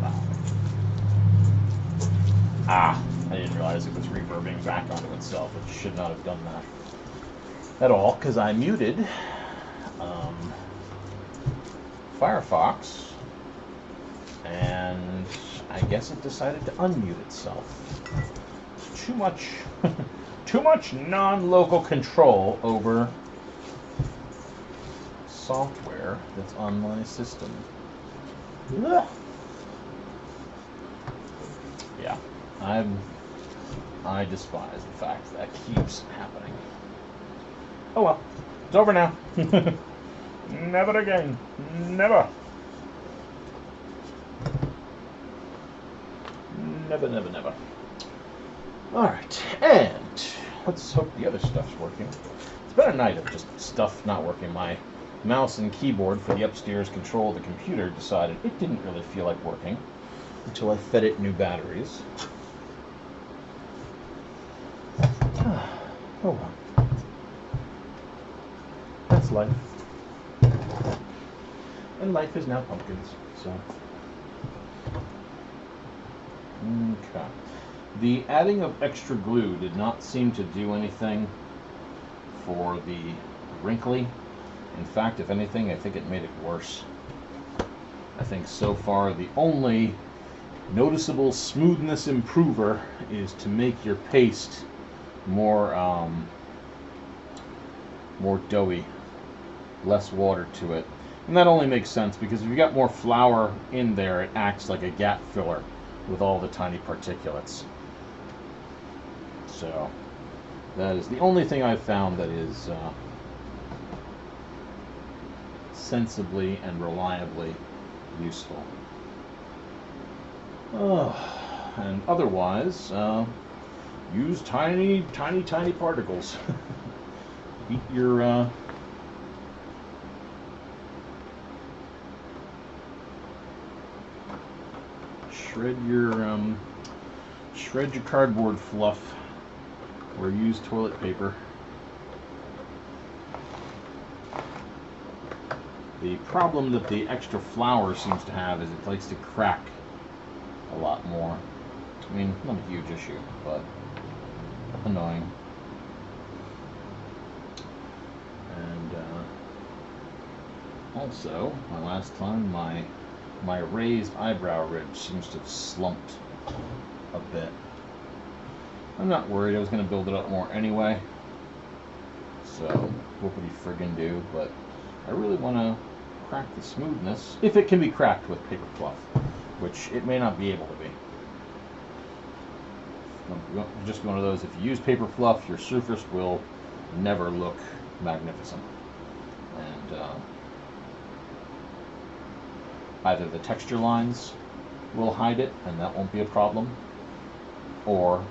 wow. Ah, I didn't realize it was reverbing back onto itself. It should not have done that at all, because I muted Firefox, and I guess it decided to unmute itself. It's too much, too much non-local control over software that's on my system. Ugh. Yeah, I despise the fact that keeps happening. Oh well, it's over now. Never again. Never. Never, never, never. Alright, and let's hope the other stuff's working. It's been a night of just stuff not working. My mouse and keyboard for the upstairs control of the computer decided it didn't really feel like working until I fed it new batteries. Oh well. That's life. And life is now pumpkins, so. Okay. The adding of extra glue did not seem to do anything for the wrinkly. In fact, if anything, I think it made it worse. I think so far the only noticeable smoothness improver is to make your paste more more doughy, less water to it. And that only makes sense because if you got more flour in there, it acts like a gap filler with all the tiny particulates. So that is the only thing I've found that is sensibly and reliably useful. And otherwise, use tiny particles. Eat your shred your cardboard fluff, or use toilet paper. The problem that the extra flour seems to have is it likes to crack a lot more. I mean, not a huge issue, but annoying. And also, my last time, my raised eyebrow ridge seems to have slumped a bit. I'm not worried. I was going to build it up more anyway, so whoopity friggin' do. But I really want to crack the smoothness, if it can be cracked with paper fluff, which it may not be able to be. Just one of those, if you use paper fluff, your surface will never look magnificent. And either the texture lines will hide it, and that won't be a problem, or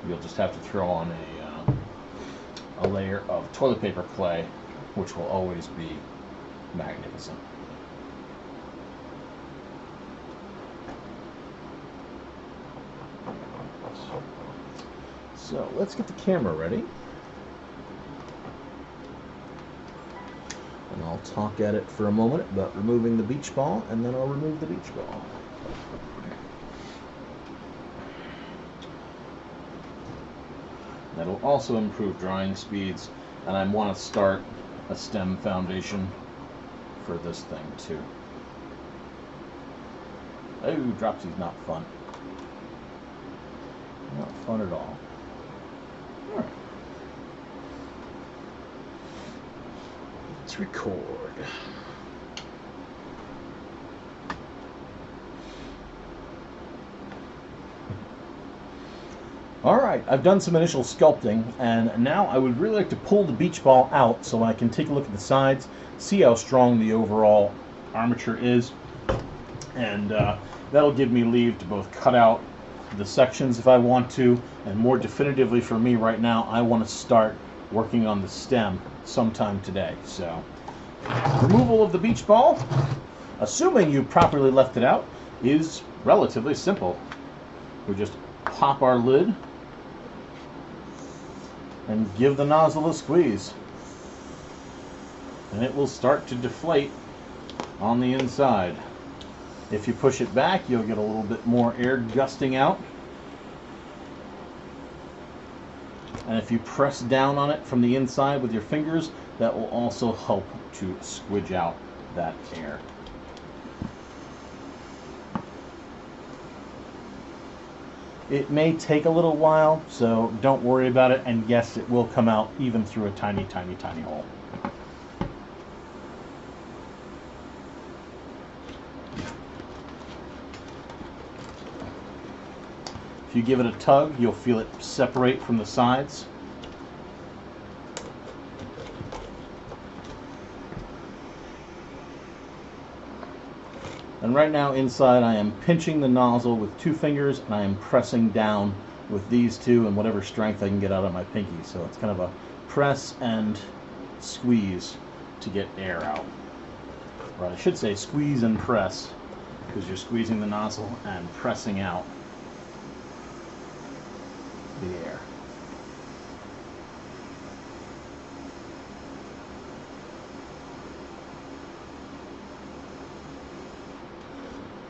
you'll just have to throw on a layer of toilet paper clay, which will always be magnificent. So let's get the camera ready. And I'll talk at it for a moment about removing the beach ball, and then I'll remove the beach ball. That'll also improve drying speeds, and I want to start a stem foundation for this thing too. Oh, dropsy's not fun. Not fun at all. Alright. Let's record. Alright, I've done some initial sculpting, and now I would really like to pull the beach ball out so I can take a look at the sides, see how strong the overall armature is, and that'll give me leave to both cut out the sections if I want to, and more definitively for me right now, I want to start working on the stem sometime today. So, removal of the beach ball, assuming you properly left it out, is relatively simple. We just pop our lid and give the nozzle a squeeze, and it will start to deflate on the inside. If you push it back, you'll get a little bit more air gusting out. And if you press down on it from the inside with your fingers, that will also help to squidge out that air. It may take a little while, so don't worry about it, and yes, it will come out even through a tiny, tiny, tiny hole. If you give it a tug, you'll feel it separate from the sides. And right now inside I am pinching the nozzle with 2 fingers and I am pressing down with these 2 and whatever strength I can get out of my pinky. So it's kind of a press and squeeze to get air out. Or I should say squeeze and press, because you're squeezing the nozzle and pressing out the air.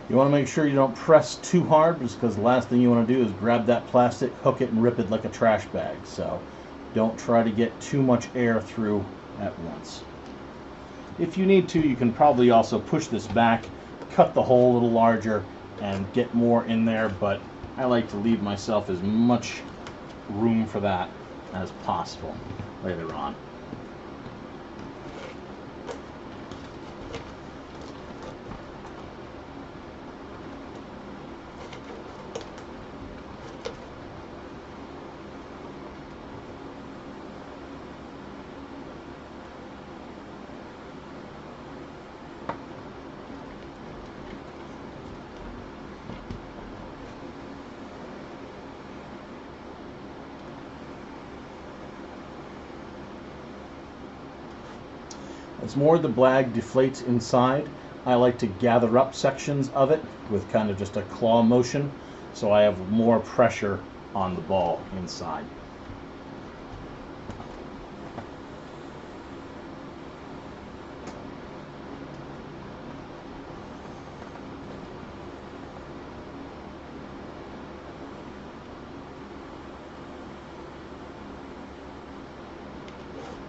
You want to make sure you don't press too hard, just because the last thing you want to do is grab that plastic, hook it, and rip it like a trash bag. So don't try to get too much air through at once. If you need to, you can probably also push this back, cut the hole a little larger, and get more in there, but I like to leave myself as much room for that as possible later on. As more of the blag deflates inside, I like to gather up sections of it with kind of just a claw motion, so I have more pressure on the ball inside.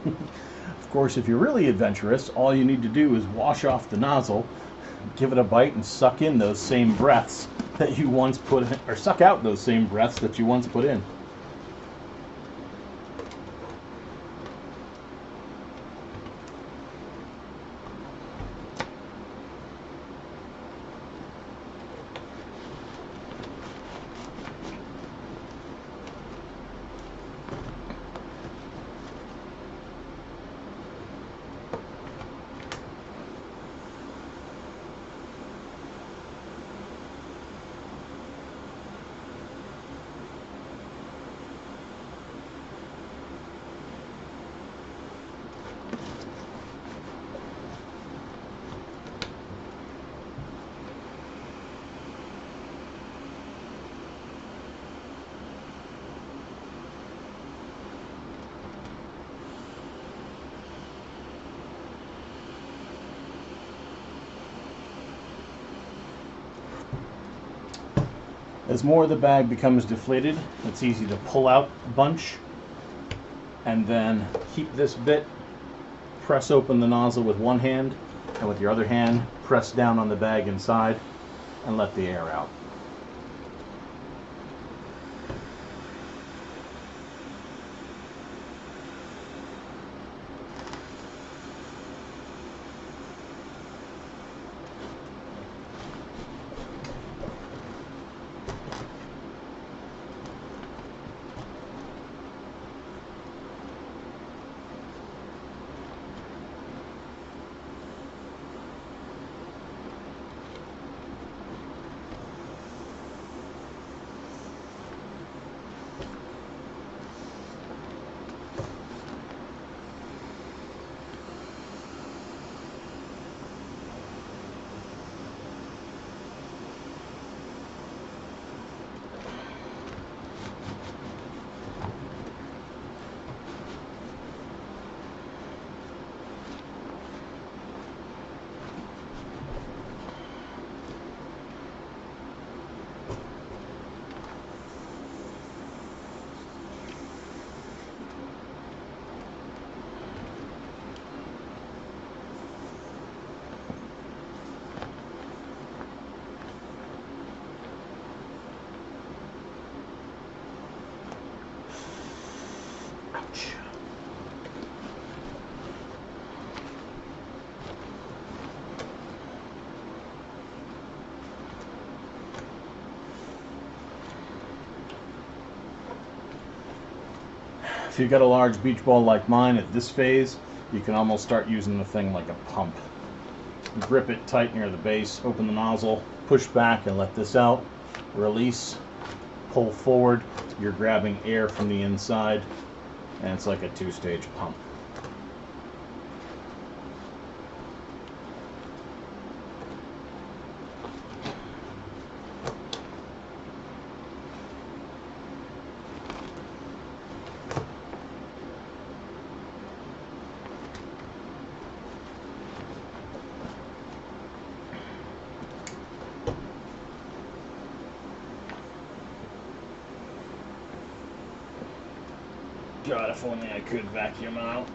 Of course, if you're really adventurous, all you need to do is wash off the nozzle, give it a bite, and suck in those same breaths that you once put in, or suck out those same breaths that you once put in. As more of the bag becomes deflated, it's easy to pull out a bunch and then keep this bit, press open the nozzle with one hand, and with your other hand press down on the bag inside and let the air out. If you've got a large beach ball like mine at this phase, you can almost start using the thing like a pump. Grip it tight near the base, open the nozzle, push back and let this out, release, pull forward, you're grabbing air from the inside, and it's like a two-stage pump. God, if only I could vacuum out. The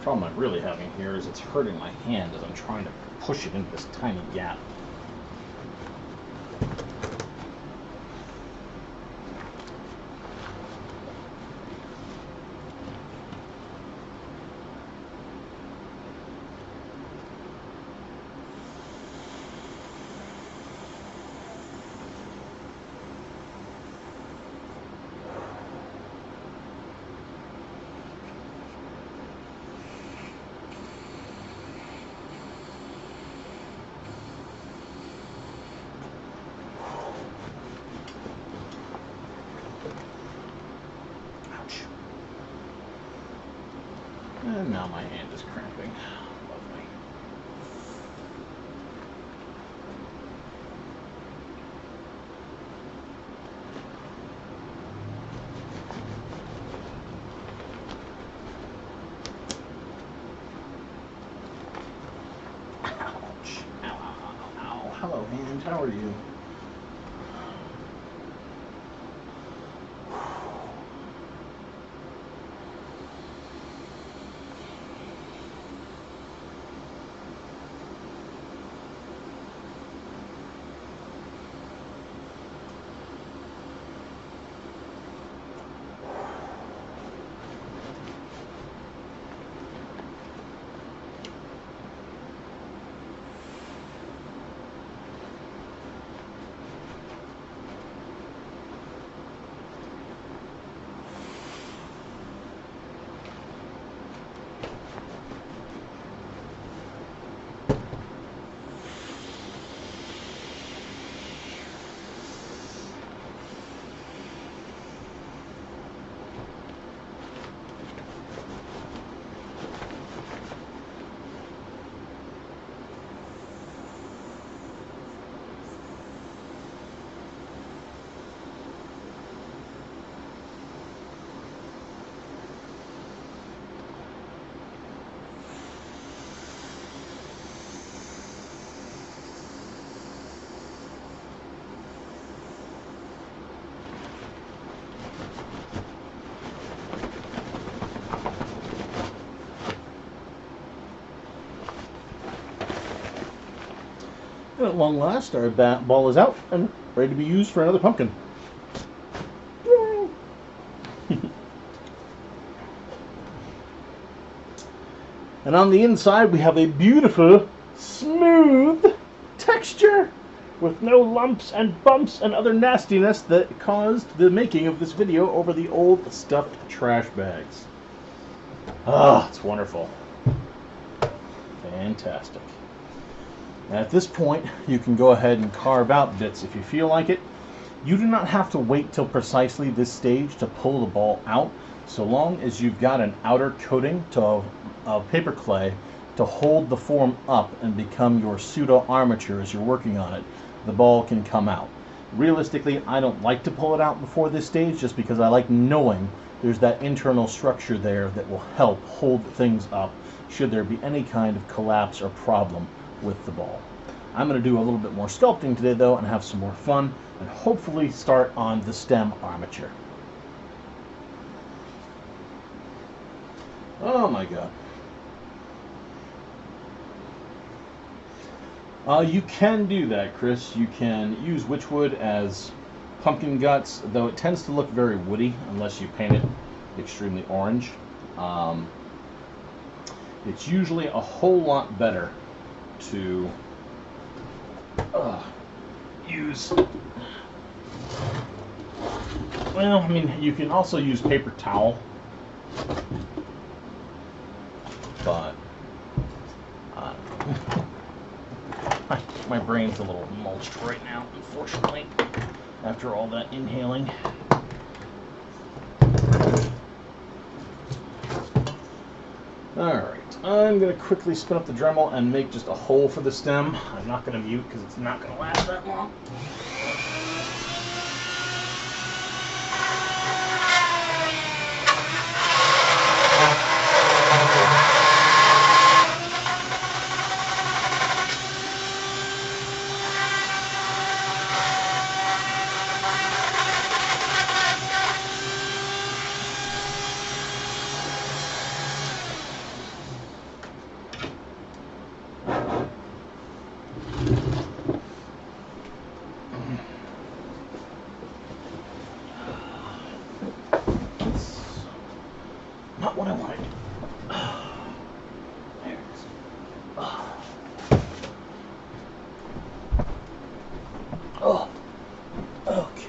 problem I'm really having here is it's hurting my hand as I'm trying to push it into this tiny gap. And now my hand is cramping. Lovely. Ouch. Ow, ow, ow, ow. Hello, hand. How are you? And at long last, our ball is out and ready to be used for another pumpkin. And on the inside, we have a beautiful, smooth texture with no lumps and bumps and other nastiness that caused the making of this video over the old stuffed trash bags. Ah, it's wonderful. Fantastic. At this point, you can go ahead and carve out bits if you feel like it. You do not have to wait till precisely this stage to pull the ball out, so long as you've got an outer coating of paper clay to hold the form up and become your pseudo armature as you're working on it. The ball can come out. Realistically, I don't like to pull it out before this stage just because I like knowing there's that internal structure there that will help hold things up should there be any kind of collapse or problem with the ball. I'm going to do a little bit more sculpting today though and have some more fun and hopefully start on the stem armature. Oh my god. You can do that, Chris. You can use witchwood as pumpkin guts, though it tends to look very woody unless you paint it extremely orange. It's usually a whole lot better to use. Well, I mean, you can also use paper towel, but my brain's a little mulched right now, unfortunately, after all that inhaling. Alright, I'm going to quickly spin up the Dremel and make just a hole for the stem. I'm not going to mute because it's not going to last that long. Not what I wanted. There it is. Oh, okay.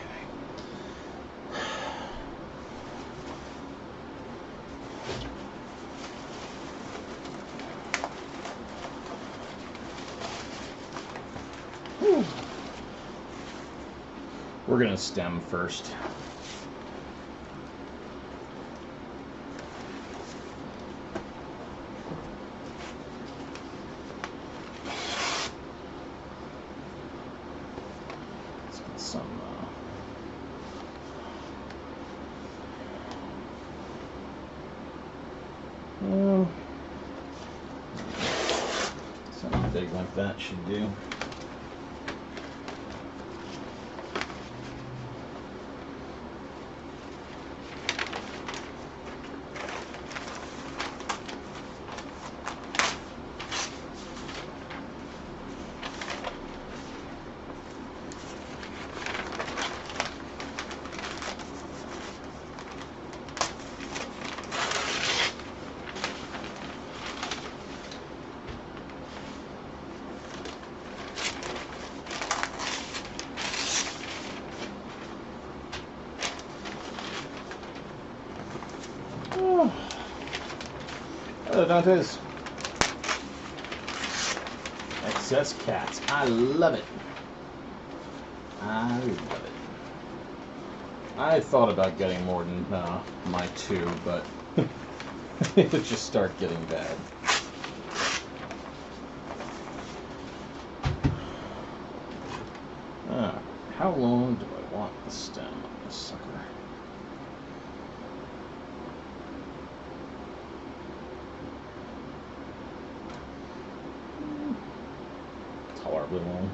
Whew. We're gonna stem first. Something big like that should do. Hello, Dantes. Excess cats. I love it. I love it. I thought about getting more than my two, but it would just start getting bad. How long do I want the stem on this sucker? Tolerably long.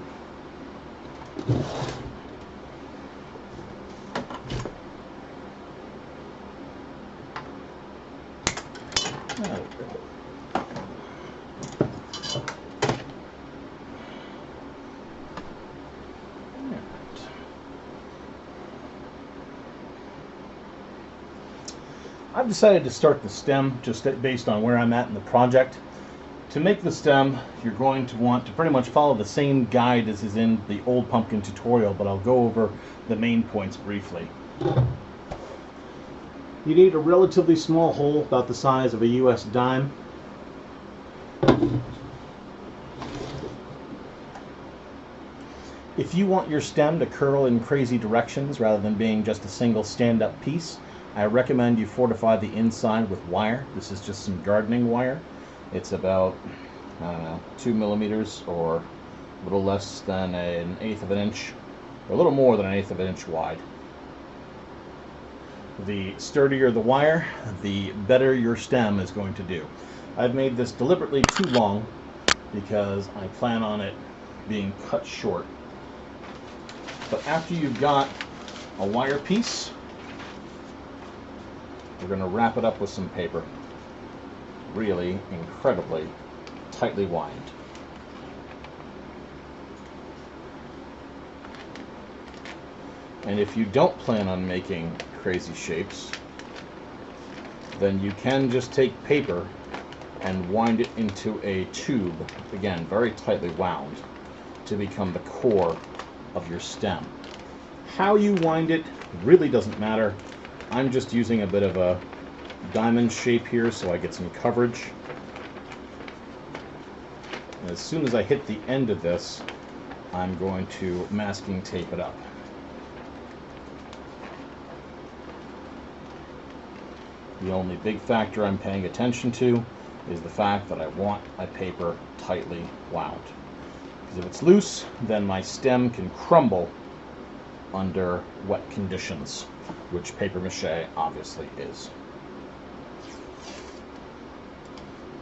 I've decided to start the stem just based on where I'm at in the project. To make the stem, you're going to want to pretty much follow the same guide as is in the old pumpkin tutorial, but I'll go over the main points briefly. You need a relatively small hole, about the size of a US dime. If you want your stem to curl in crazy directions rather than being just a single stand-up piece, I recommend you fortify the inside with wire. This is just some gardening wire. It's about, I don't know, 2 millimeters or a little less than an eighth of an inch, or a little more than an eighth of an inch wide. The sturdier the wire, the better your stem is going to do. I've made this deliberately too long because I plan on it being cut short. But after you've got a wire piece, we're going to wrap it up with some paper. Really incredibly tightly wind. And if you don't plan on making crazy shapes, then you can just take paper and wind it into a tube, again, very tightly wound, to become the core of your stem. How you wind it really doesn't matter. I'm just using a bit of a diamond shape here so I get some coverage. And as soon as I hit the end of this, I'm going to masking tape it up. The only big factor I'm paying attention to is the fact that I want my paper tightly wound. Because if it's loose, then my stem can crumble under wet conditions, which paper mache obviously is.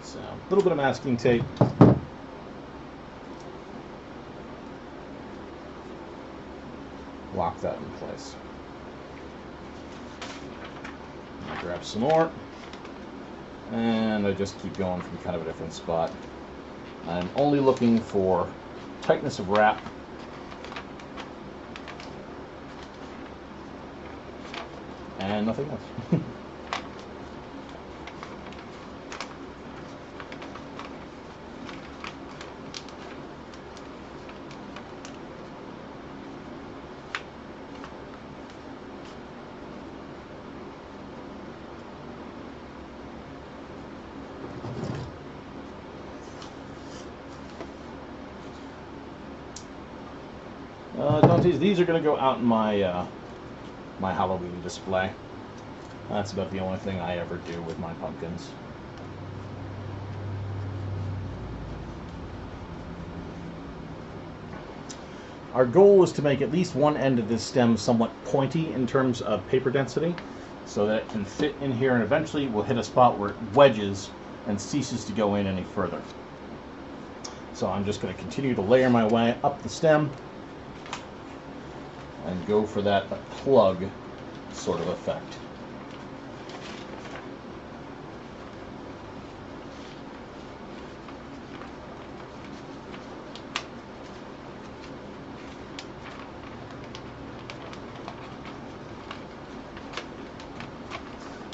So, a little bit of masking tape. Lock that in place. I'll grab some more, and I just keep going from kind of a different spot. I'm only looking for tightness of wrap, and nothing else. Don't tease. These are going to go out in my my Halloween display. That's about the only thing I ever do with my pumpkins. Our goal is to make at least one end of this stem somewhat pointy in terms of paper density, so that it can fit in here, and eventually we'll hit a spot where it wedges and ceases to go in any further. So I'm just going to continue to layer my way up the stem and go for that plug sort of effect.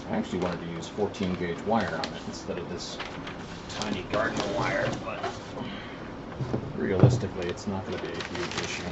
I actually wanted to use 14 gauge wire on it instead of this tiny garden wire, but realistically it's not going to be a huge issue.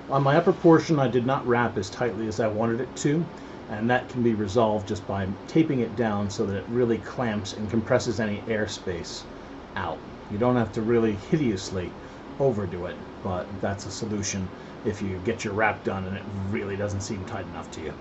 On my upper portion, I did not wrap as tightly as I wanted it to, and that can be resolved just by taping it down so that it really clamps and compresses any airspace out. You don't have to really hideously overdo it, but that's a solution if you get your wrap done and it really doesn't seem tight enough to you.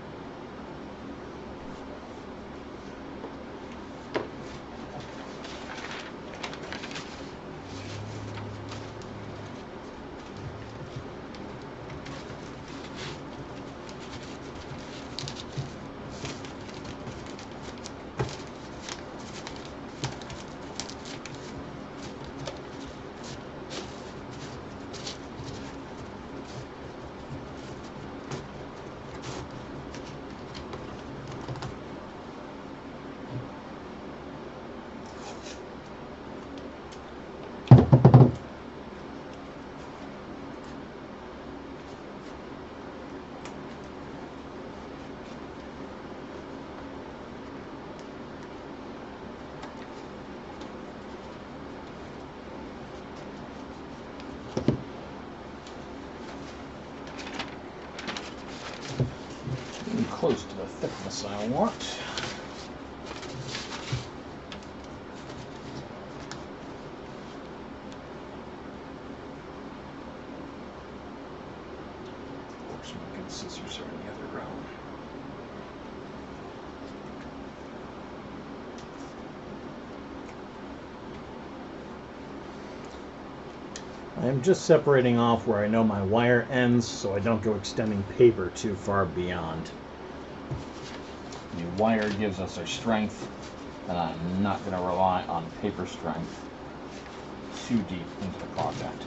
I want. Scissors are in the other room. I am just separating off where I know my wire ends so I don't go extending paper too far beyond. The wire gives us our strength, and I'm not going to rely on paper strength too deep into the project.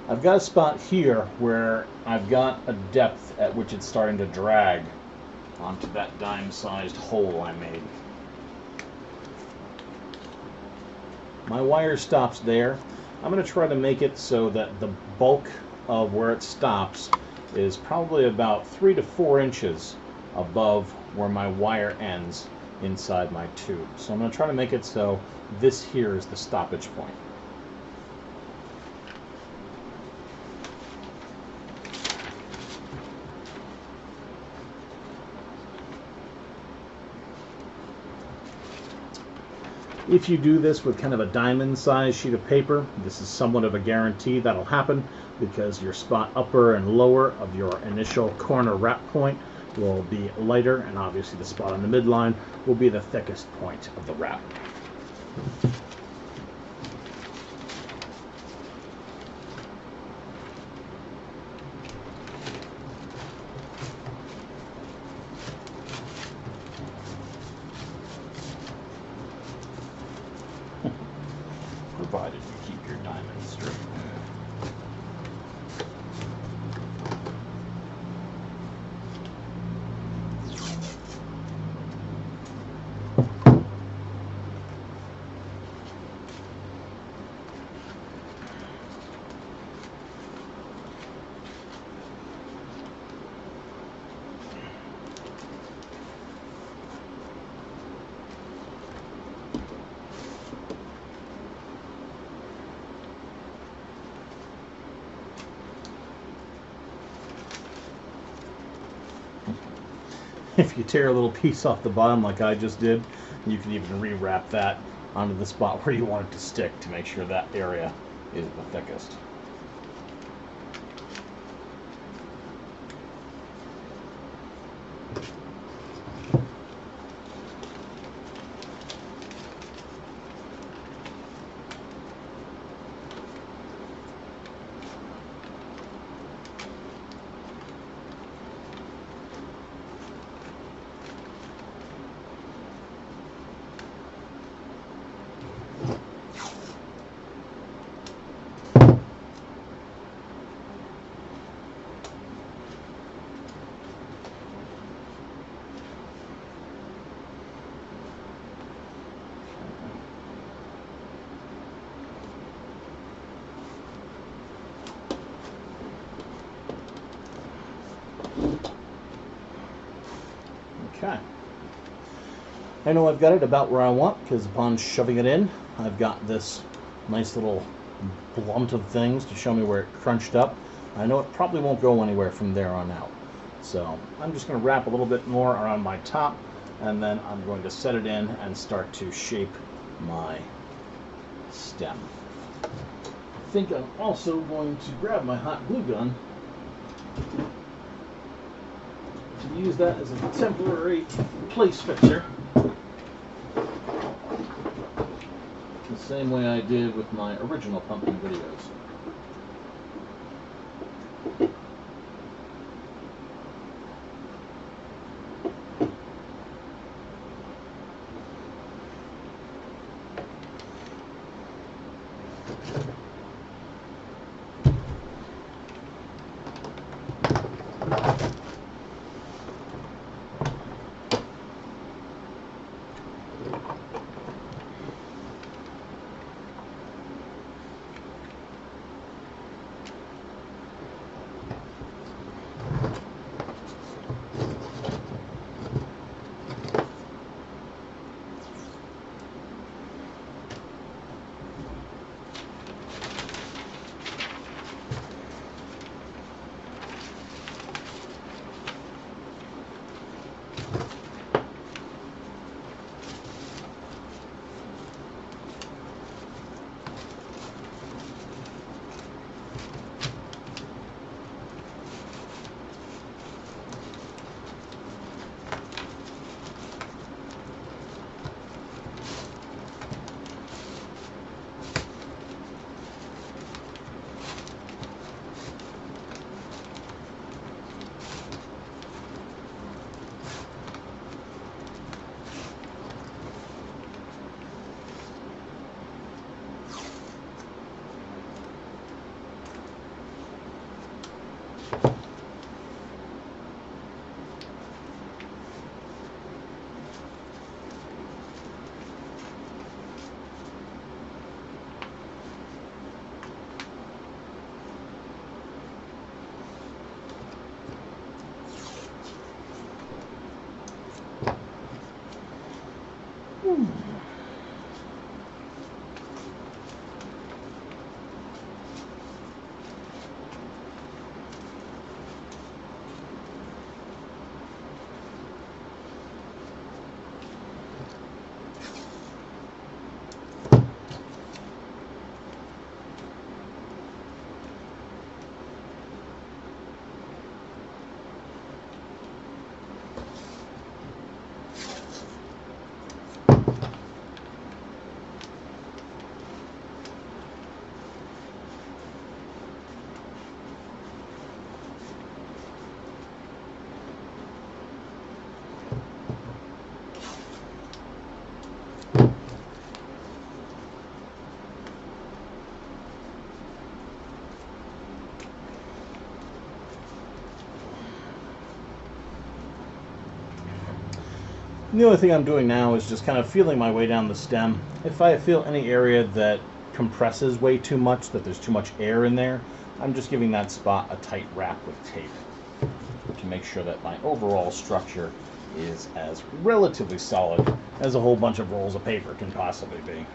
I've got a spot here where I've got a depth at which it's starting to drag onto that dime-sized hole I made. My wire stops there. I'm going to try to make it so that the bulk of where it stops is probably about 3 to 4 inches above where my wire ends inside my tube. So I'm going to try to make it so this here is the stoppage point. If you do this with kind of a diamond-sized sheet of paper, this is somewhat of a guarantee that'll happen because your spot upper and lower of your initial corner wrap point will be lighter, and obviously the spot on the midline will be the thickest point of the wrap. Provided you keep your diamonds straight. If you tear a little piece off the bottom like I just did, you can even rewrap that onto the spot where you want it to stick to make sure that area is the thickest. Okay. I know I've got it about where I want because upon shoving it in, I've got this nice little blunt of things to show me where it crunched up. I know it probably won't go anywhere from there on out. So I'm just going to wrap a little bit more around my top, and then I'm going to set it in and start to shape my stem. I think I'm also going to grab my hot glue gun to use that as a temporary place fixer, the same way I did with my original pumpkin videos. And the only thing I'm doing now is just kind of feeling my way down the stem. If I feel any area that compresses way too much, that there's too much air in there, I'm just giving that spot a tight wrap with tape to make sure that my overall structure is as relatively solid as a whole bunch of rolls of paper can possibly be.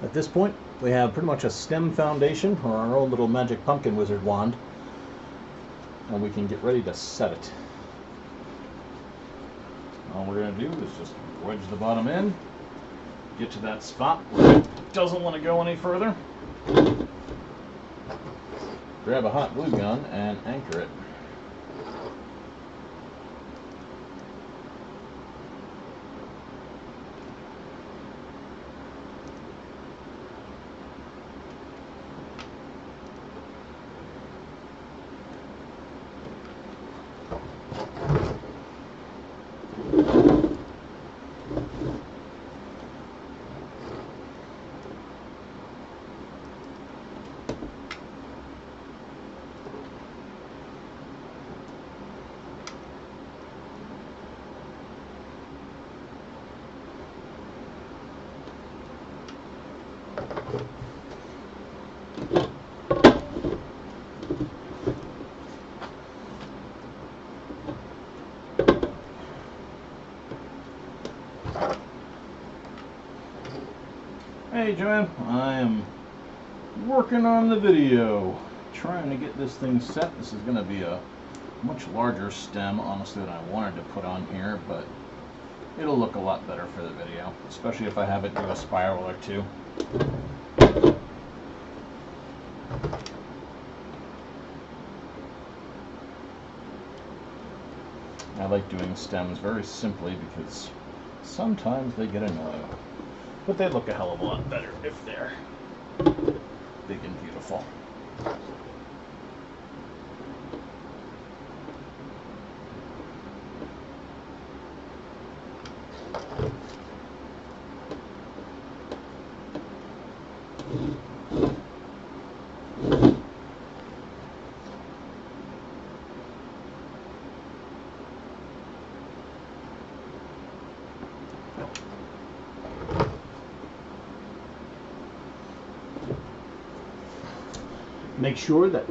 At this point, we have pretty much a stem foundation, or our own little magic pumpkin wizard wand, and we can get ready to set it. All we're going to do is just wedge the bottom in, get to that spot where it doesn't want to go any further, grab a hot glue gun and anchor it. Hey Joanne, I am working on the video, trying to get this thing set. This is going to be a much larger stem, honestly, than I wanted to put on here, but it'll look a lot better for the video, especially if I have it do a spiral or two. I like doing stems very simply because sometimes they get annoying. But they look a hell of a lot better if they're big and beautiful. Make sure that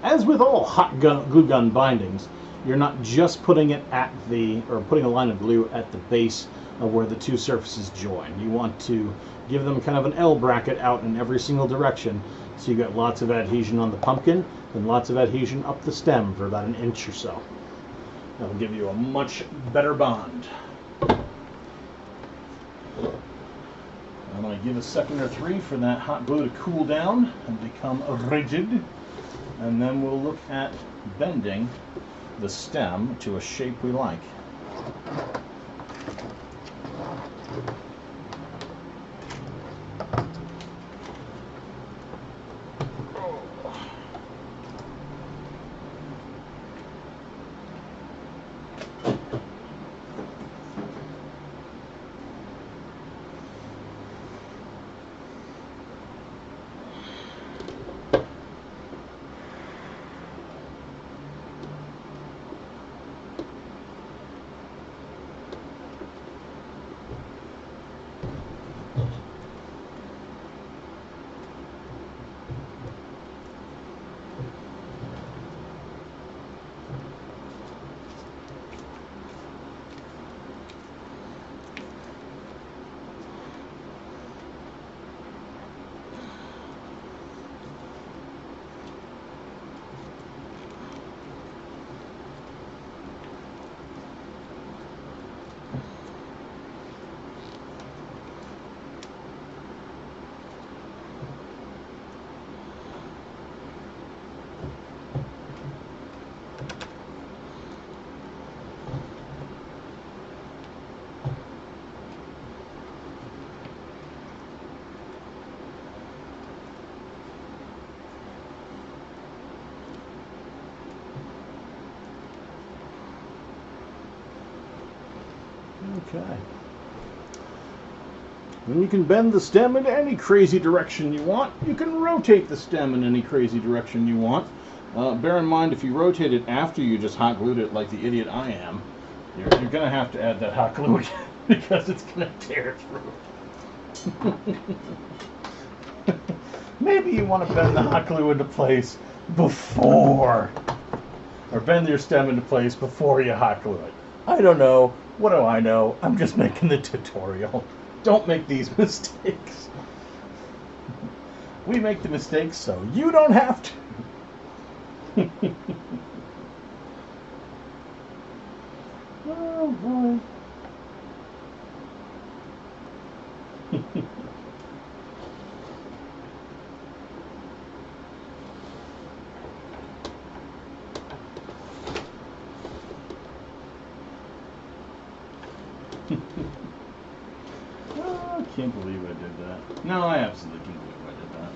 as with all hot glue gun bindings, you're not just putting it at putting a line of glue at the base of where the two surfaces join. You want to give them kind of an L bracket out in every single direction, so you get lots of adhesion on the pumpkin and lots of adhesion up the stem for about an inch or so. That'll give you a much better bond. I'm going to give a second or three for that hot glue to cool down and become rigid, and then we'll look at bending the stem to a shape we like. Okay. And you can bend the stem in any crazy direction you want. You can rotate the stem in any crazy direction you want. Bear in mind, if you rotate it after you just hot glued it like the idiot I am, you're going to have to add that hot glue again because it's going to tear through. Maybe you want to bend the hot glue into place before, or bend your stem into place before you hot glue it. I don't know. What do I know? I'm just making the tutorial. Don't make these mistakes. We make the mistakes so you don't have to. Oh boy. Oh, I can't believe I did that. No, I absolutely can't believe I did that.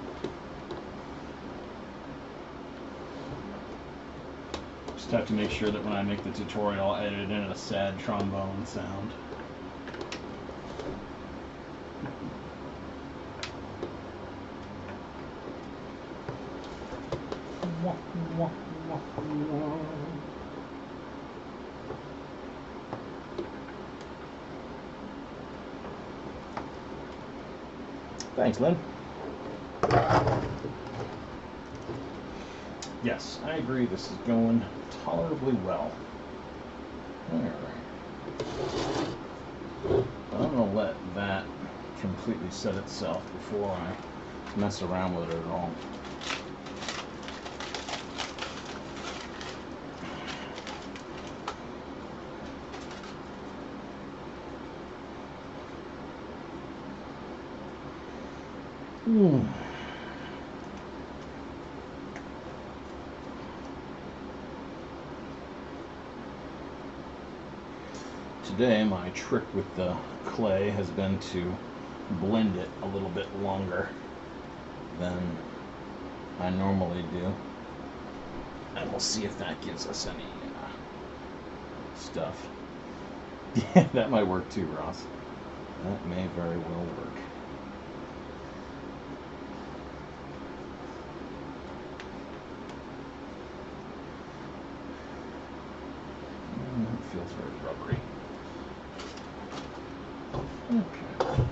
Just have to make sure that when I make the tutorial, I edit in a sad trombone sound. Thanks, Lynn. Yes, I agree. This is going tolerably well. Alright. I'm going to let that completely set itself before I mess around with it at all. Today, my trick with the clay has been to blend it a little bit longer than I normally do. And we'll see if that gives us any stuff. Yeah, that might work too, Ross. That may very well work. It feels very rubbery. Okay.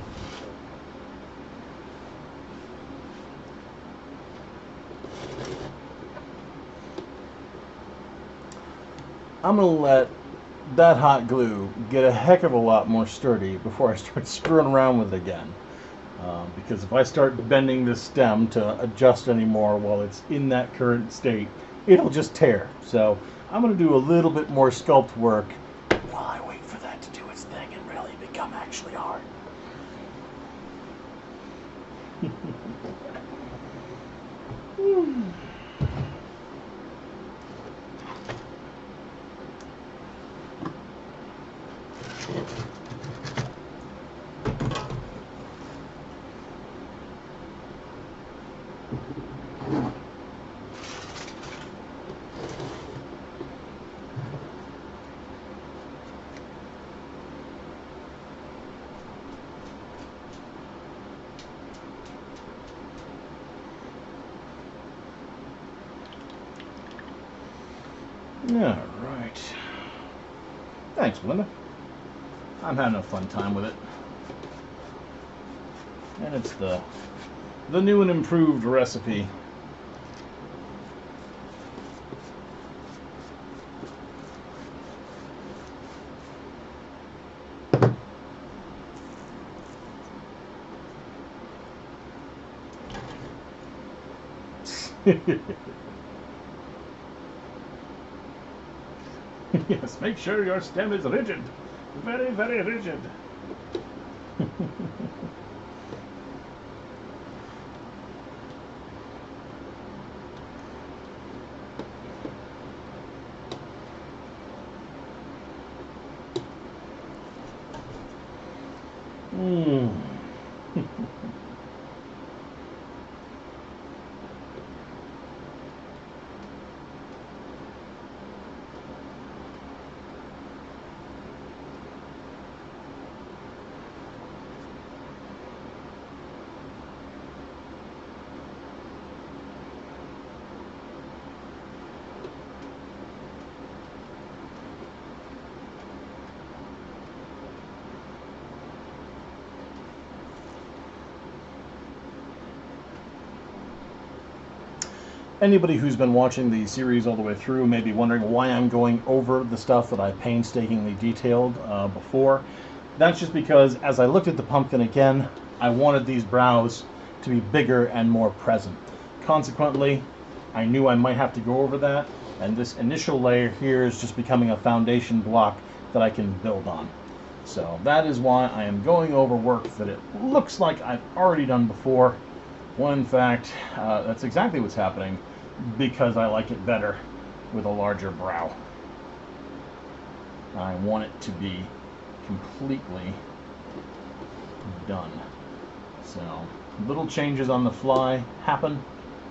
I'm going to let that hot glue get a heck of a lot more sturdy before I start screwing around with it again. Because if I start bending this stem to adjust anymore while it's in that current state, it'll just tear. So I'm going to do a little bit more sculpt work while I wait for that to do its thing and really become actually hard. All right. Thanks, Belinda. I'm having a fun time with it. And it's the new and improved recipe. Yes, make sure your stem is rigid. Very, very rigid. Anybody who's been watching the series all the way through may be wondering why I'm going over the stuff that I painstakingly detailed before. That's just because as I looked at the pumpkin again, I wanted these brows to be bigger and more present. Consequently, I knew I might have to go over that, and this initial layer here is just becoming a foundation block that I can build on. So that is why I am going over work that it looks like I've already done before, when in fact that's exactly what's happening, because I like it better with a larger brow. I want it to be completely done. So little changes on the fly happen.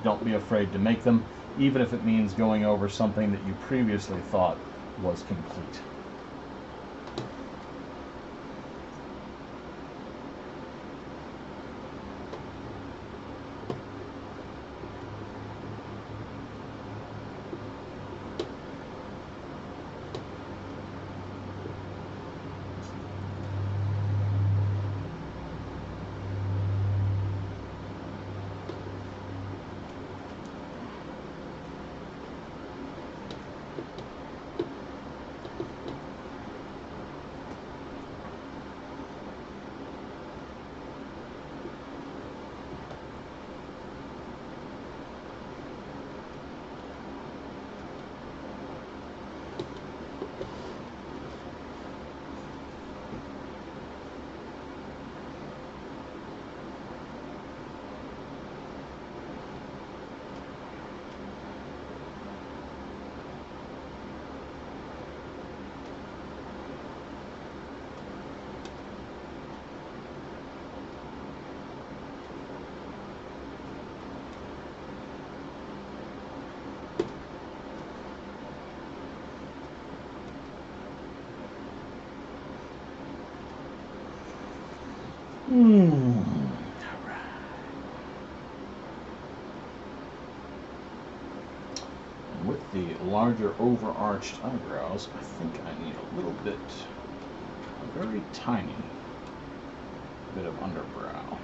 Don't be afraid to make them, even if it means going over something that you previously thought was complete. With the larger overarched eyebrows, I think I need a little bit, a very tiny bit of underbrow.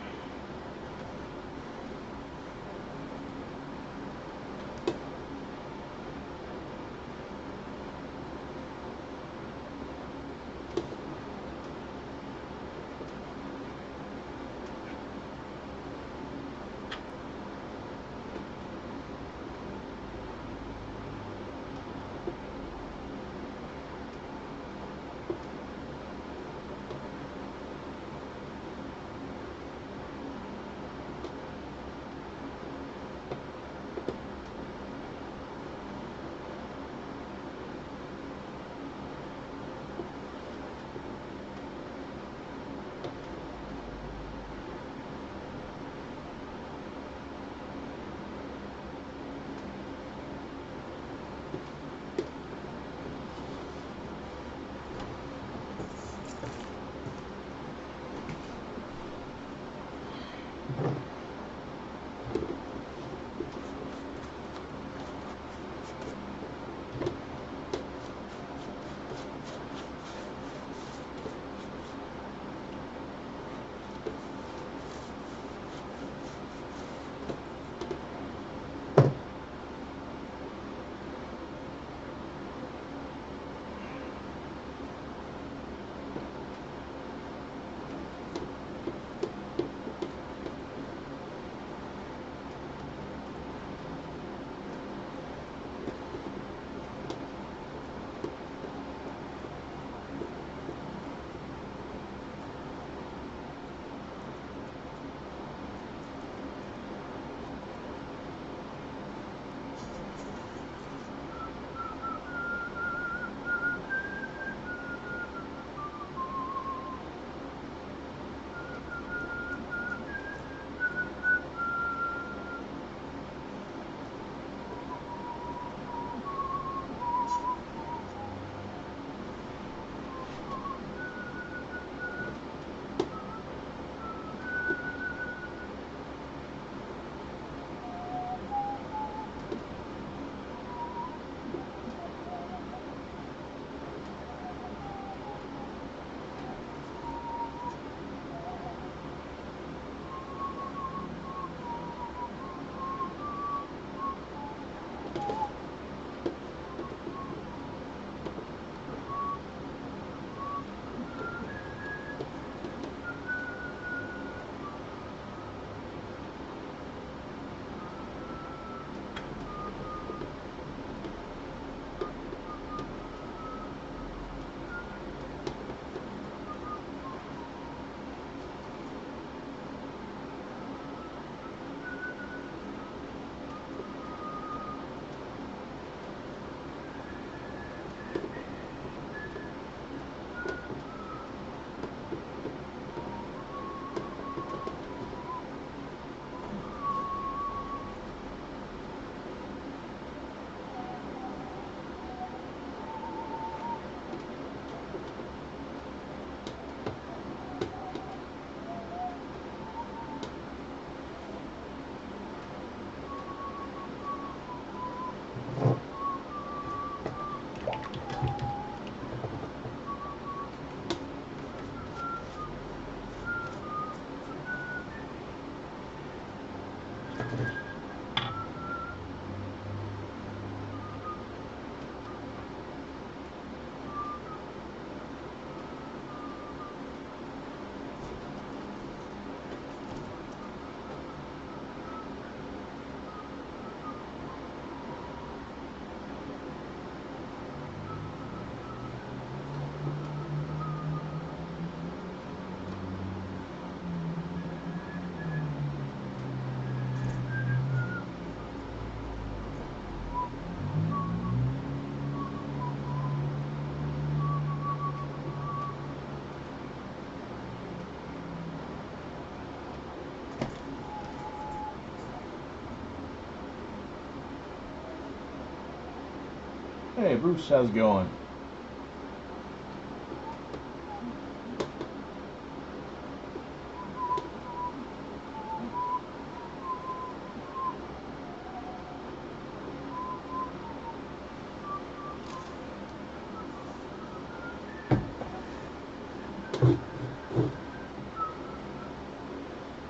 Hey, Bruce, how's it going?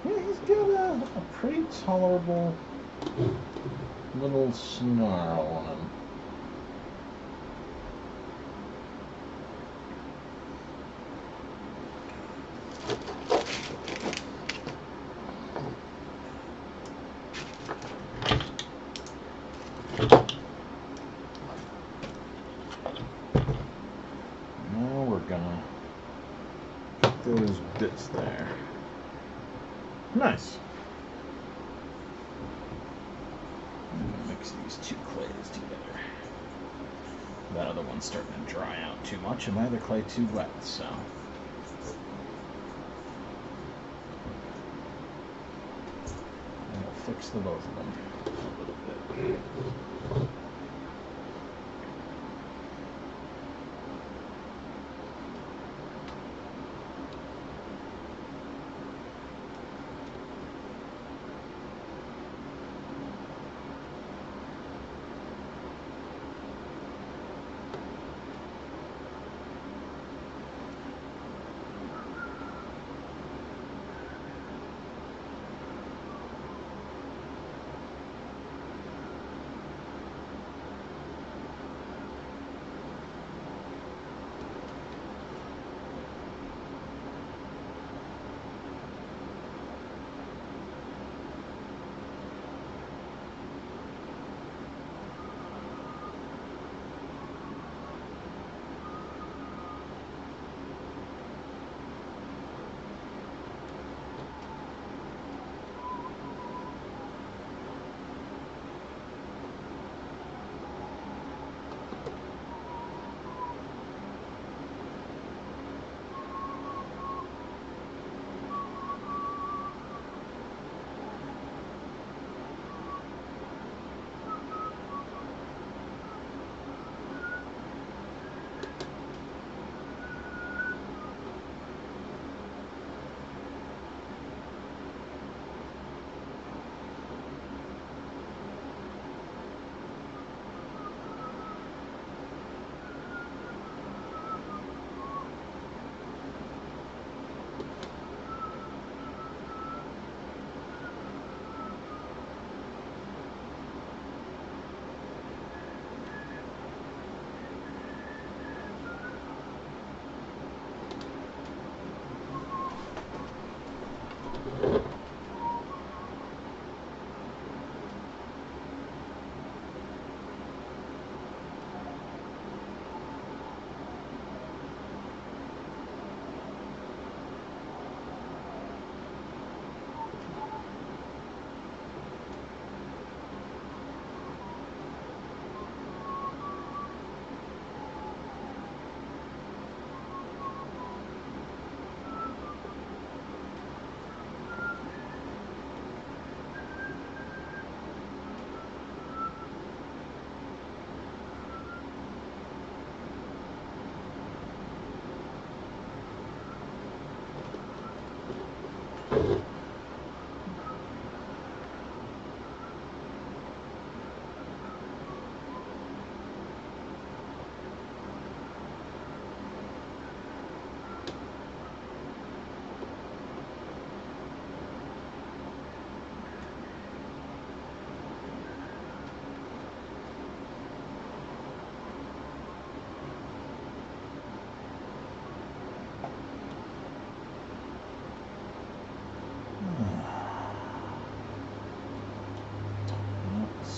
Yeah, he's got a pretty tolerable little snarl on him. Now we're gonna get those bits there. Nice. I'm gonna mix these two clays together. That other one's starting to dry out too much, and my other clay too wet, so. I'll fix the both of them a little bit.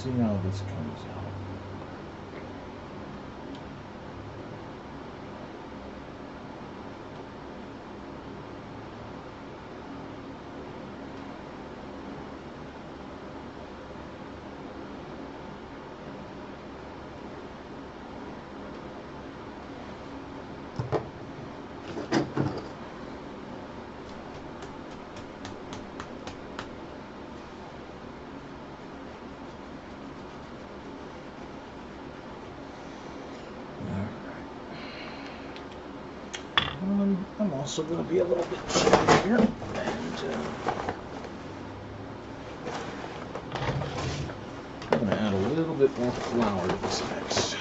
see how this comes out. I'm also going to be a little bit cheeky here, and I'm going to add a little bit more flour to this mix.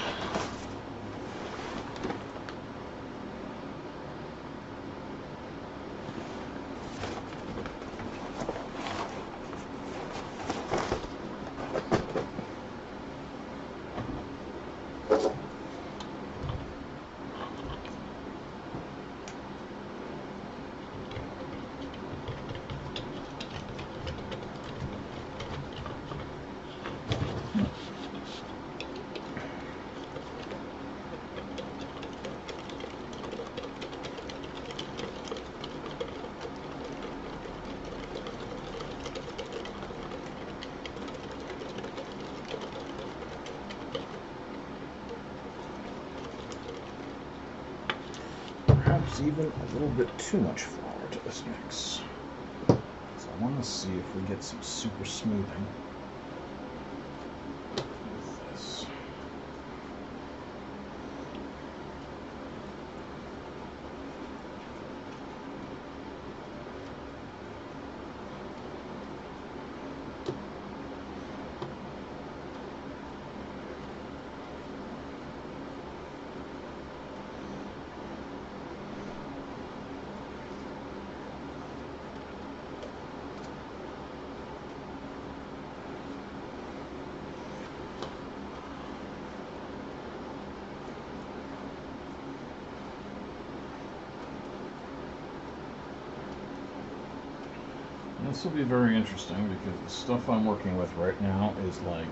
Perhaps even a little bit too much flour to this mix. So I want to see if we get some super smoothing with this. This will be very interesting because the stuff I'm working with right now is like,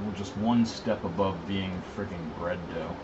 we're just one step above being friggin' bread dough.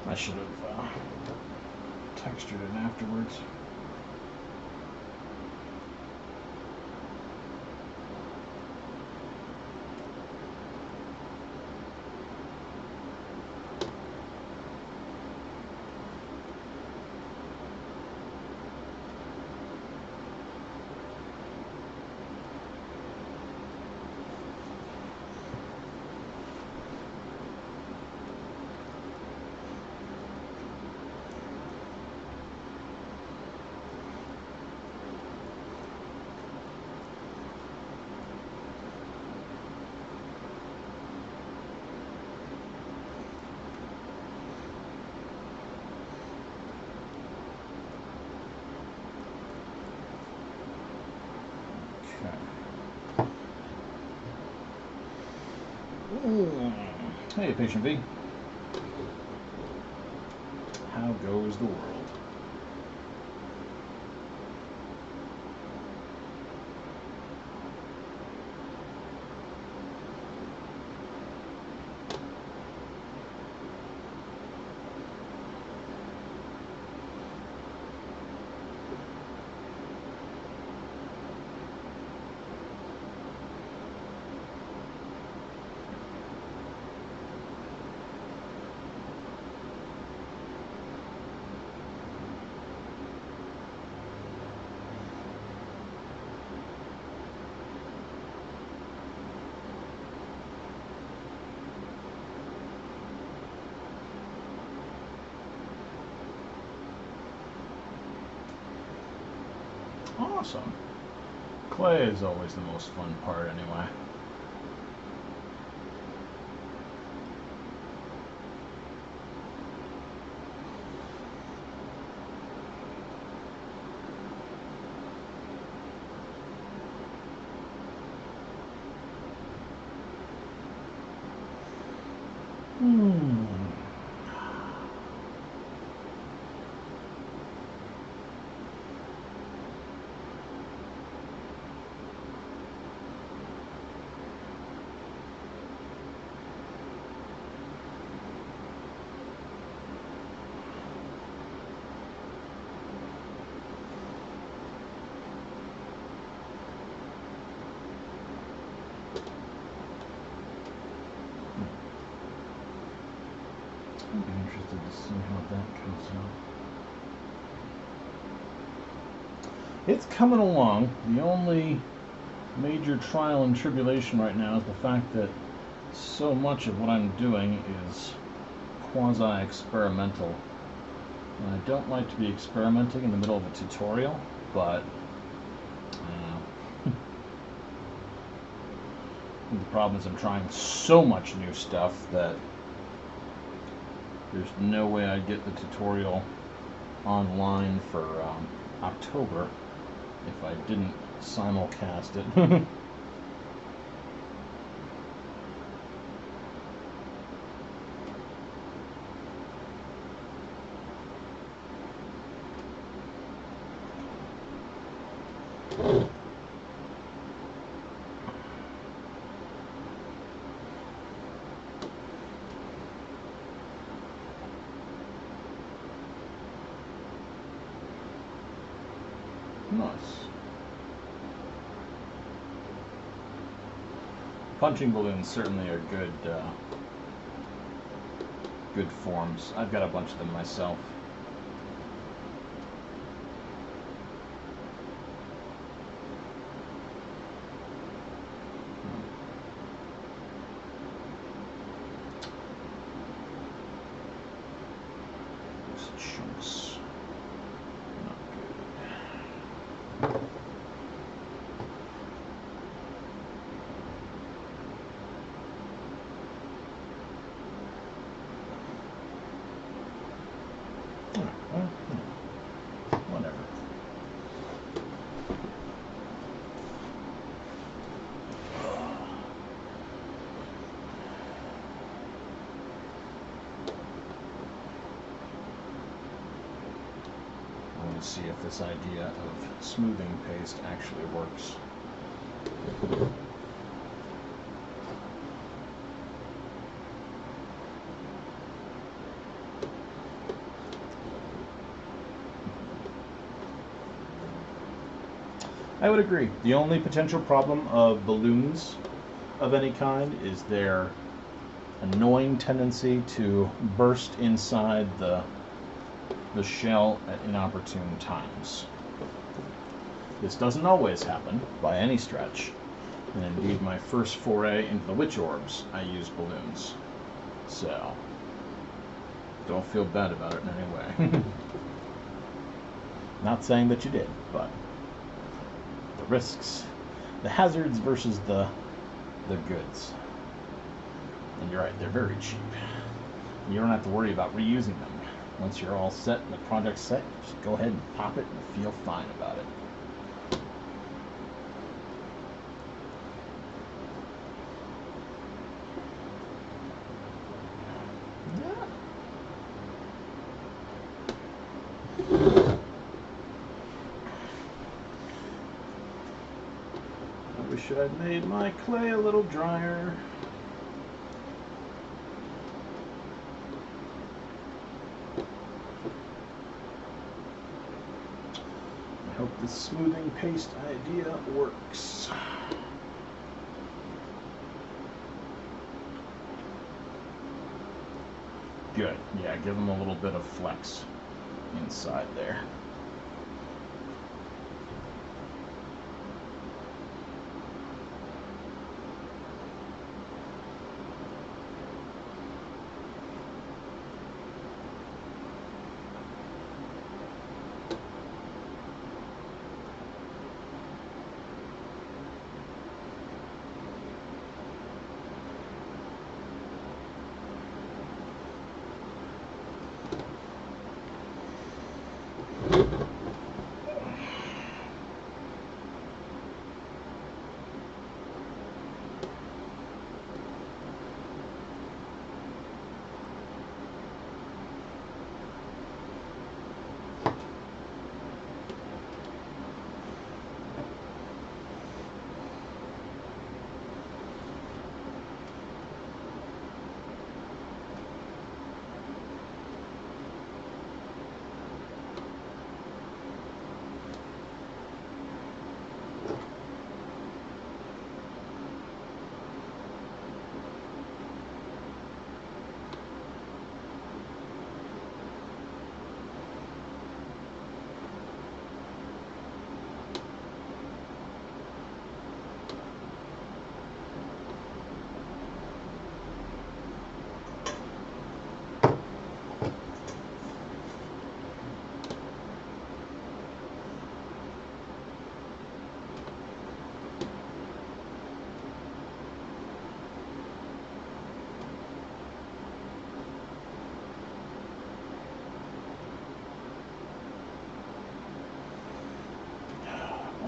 I should have textured it afterwards. Okay. Hey, Patient V. How goes the world? Awesome. Clay is always the most fun part, anyway. I'd be interested to see how that comes out. It's coming along. The only major trial and tribulation right now is the fact that so much of what I'm doing is quasi-experimental. And I don't like to be experimenting in the middle of a tutorial, but the problem is I'm trying so much new stuff that there's no way I'd get the tutorial online for October if I didn't simulcast it. Nice. Punching balloons certainly are good forms. I've got a bunch of them myself. Those chunks. Not good. Whatever. I want to see if this idea of smoothing paste actually works. I would agree. The only potential problem of balloons of any kind is their annoying tendency to burst inside the shell at inopportune times. This doesn't always happen by any stretch, and indeed my first foray into the witch orbs, I used balloons. So, don't feel bad about it in any way. Not saying that you did, but the risks, the hazards versus the goods. And you're right, they're very cheap. You don't have to worry about reusing them. Once you're all set and the project's set, just go ahead and pop it and feel fine about it. Wish I'd made my clay a little drier. I hope this smoothing paste idea works. Good. Yeah, give them a little bit of flex inside there.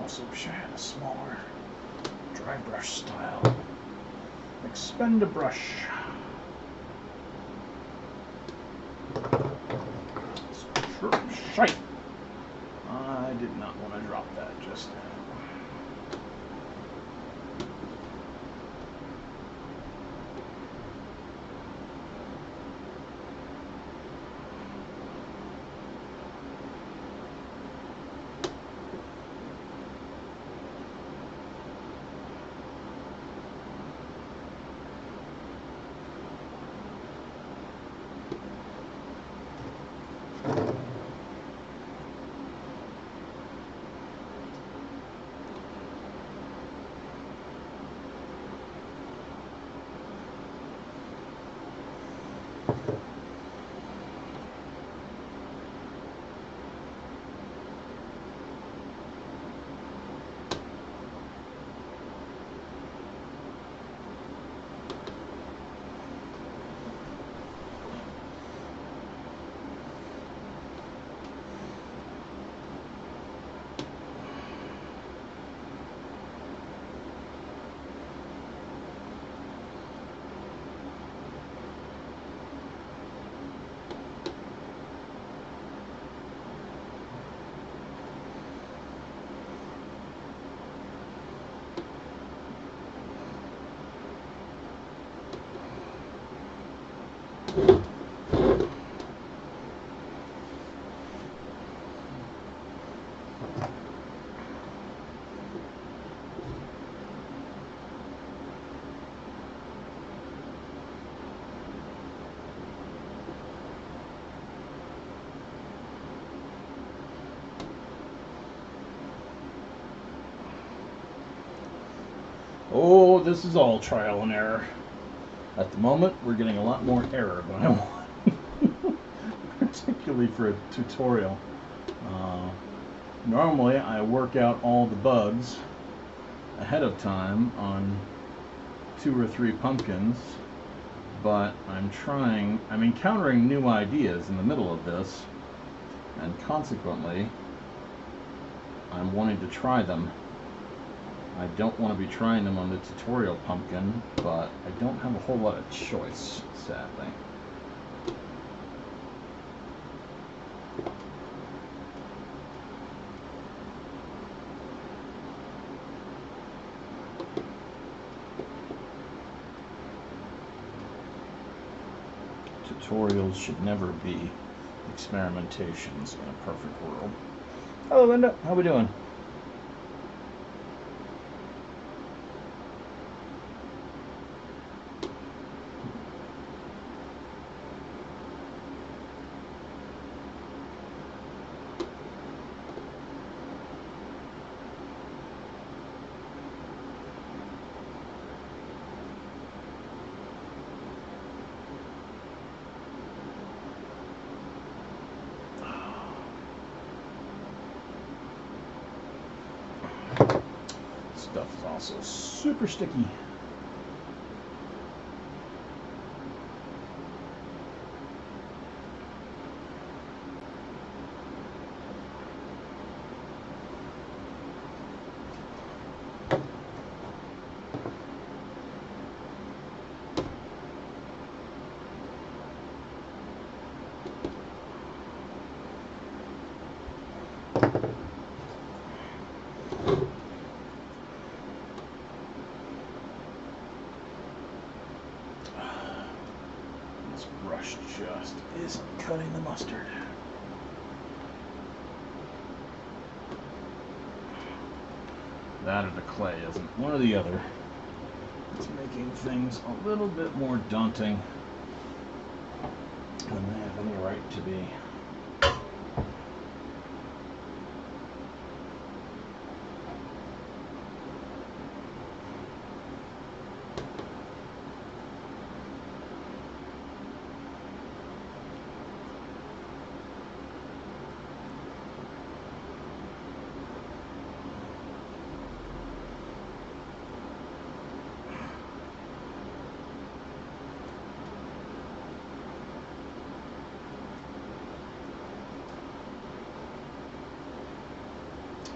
Also wish I had a smaller dry brush style. Expend a brush. Sure, shite. I did not want to drop that just now. Oh, this is all trial and error. At the moment, we're getting a lot more error than I want, particularly for a tutorial. Normally, I work out all the bugs ahead of time on 2 or 3 pumpkins, but I'm encountering new ideas in the middle of this, and consequently, I'm wanting to try them. I don't want to be trying them on the tutorial pumpkin, but I don't have a whole lot of choice, sadly. Tutorials should never be experimentations in a perfect world. Hello, Linda. How we doing? Stuff is also super sticky. This brush just isn't cutting the mustard. That or the clay isn't. One or the other. It's making things a little bit more daunting than they have any right to be.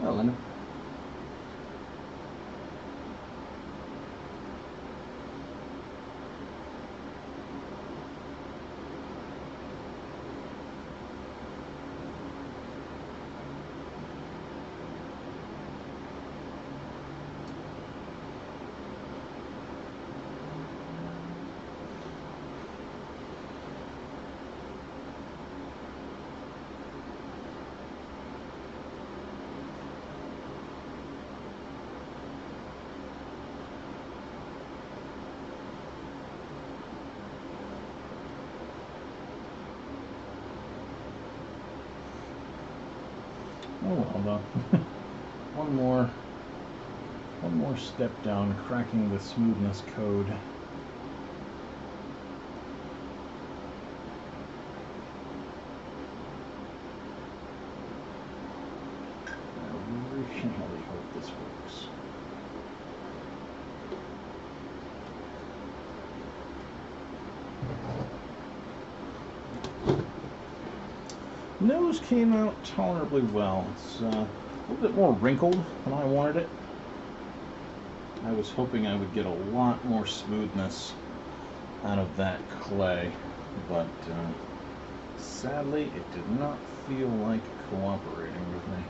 Oh, Linda. Oh well, though. one more step down, cracking the smoothness code. I really hope this works. Nose came out tolerably well. It's a little bit more wrinkled than I wanted it. I was hoping I would get a lot more smoothness out of that clay, but sadly it did not feel like cooperating with me.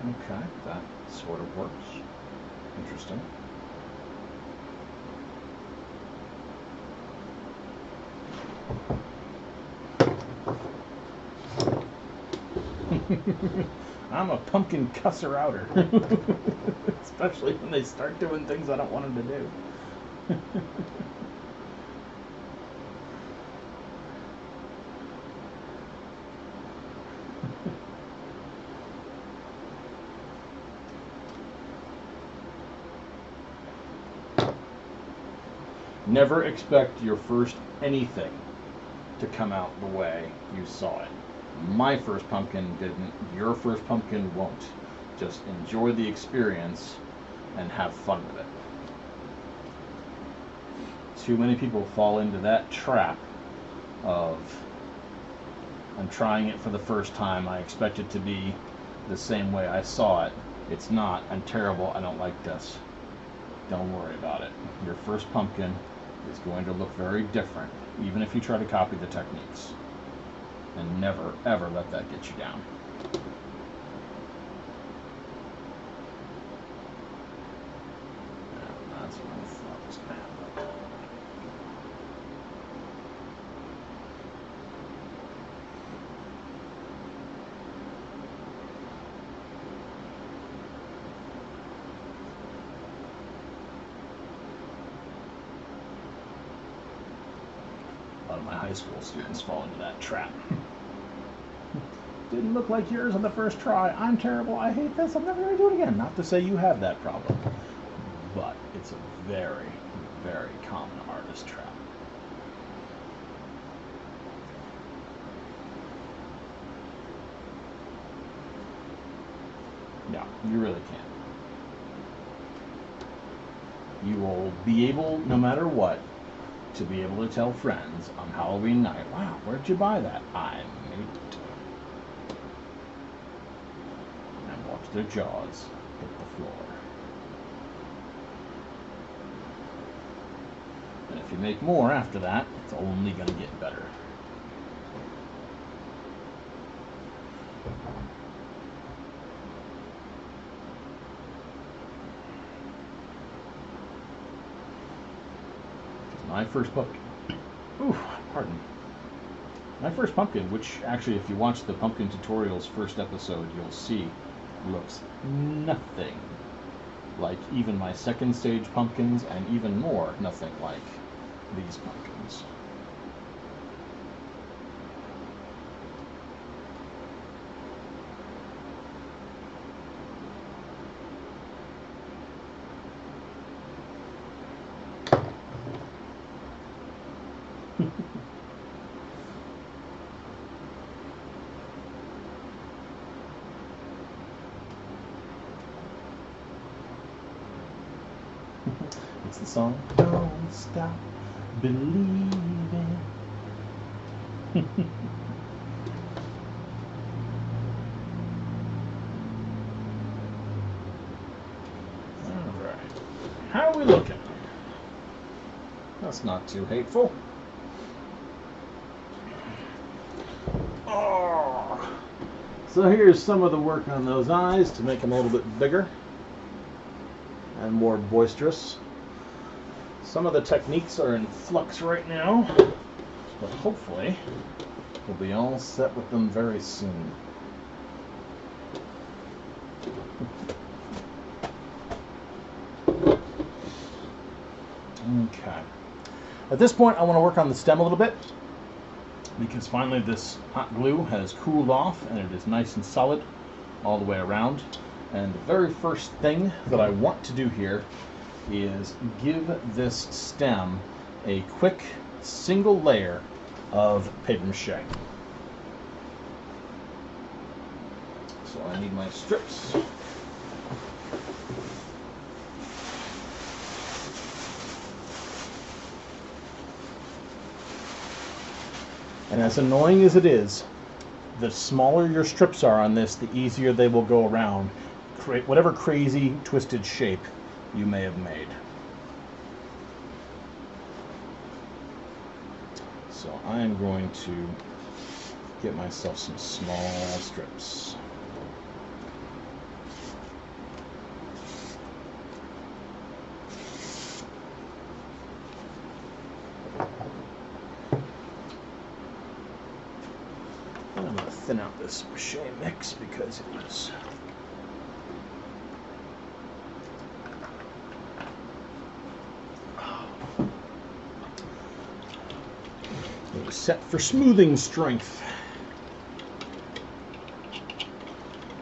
Okay, that sort of works. Interesting. I'm a pumpkin cusser outer. Especially when they start doing things I don't want them to do. Never expect your first anything to come out the way you saw it. My first pumpkin didn't. Your first pumpkin won't. Just enjoy the experience and have fun with it. Too many people fall into that trap of, I'm trying it for the first time, I expect it to be the same way I saw it. It's not. I'm terrible. I don't like this. Don't worry about it. Your first pumpkin is going to look very different, even if you try to copy the techniques. And never, ever let that get you down. Yeah, that's what I thought was going to happen. A lot of my high school students fall into that trap. Didn't look like yours on the first try. I'm terrible. I hate this. I'm never going to do it again. Not to say you have that problem, but it's a very, very common artist trap. Yeah, you really can't. You will be able, no matter what, to be able to tell friends on Halloween night, wow, where'd you buy that? I made it. And watch their jaws hit the floor. And if you make more after that, it's only going to get better. My first pumpkin. Ooh, pardon. My first pumpkin, which actually, if you watch the Pumpkin Tutorials first episode, you'll see looks nothing like even my second stage pumpkins, and even more nothing like these pumpkins. It's the song, Don't Stop Believing. Alright. How are we looking? That's not too hateful. Oh. So here's some of the work on those eyes to make them a little bit bigger and more boisterous. Some of the techniques are in flux right now, but hopefully we'll be all set with them very soon. Okay. At this point, I want to work on the stem a little bit, because finally this hot glue has cooled off and it is nice and solid all the way around. And the very first thing that I want to do here is give this stem a quick single layer of paper mache. So I need my strips. And as annoying as it is, the smaller your strips are on this, the easier they will go around, create whatever crazy twisted shape you may have made. So I am going to get myself some small strips. thin out this mache mix because it was set for smoothing strength.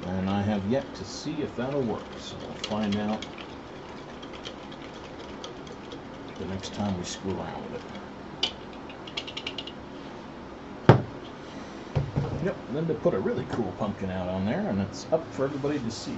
And I have yet to see if that'll work, so we'll find out the next time we screw around with it. Yep, Linda put a really cool pumpkin out on there, and it's up for everybody to see.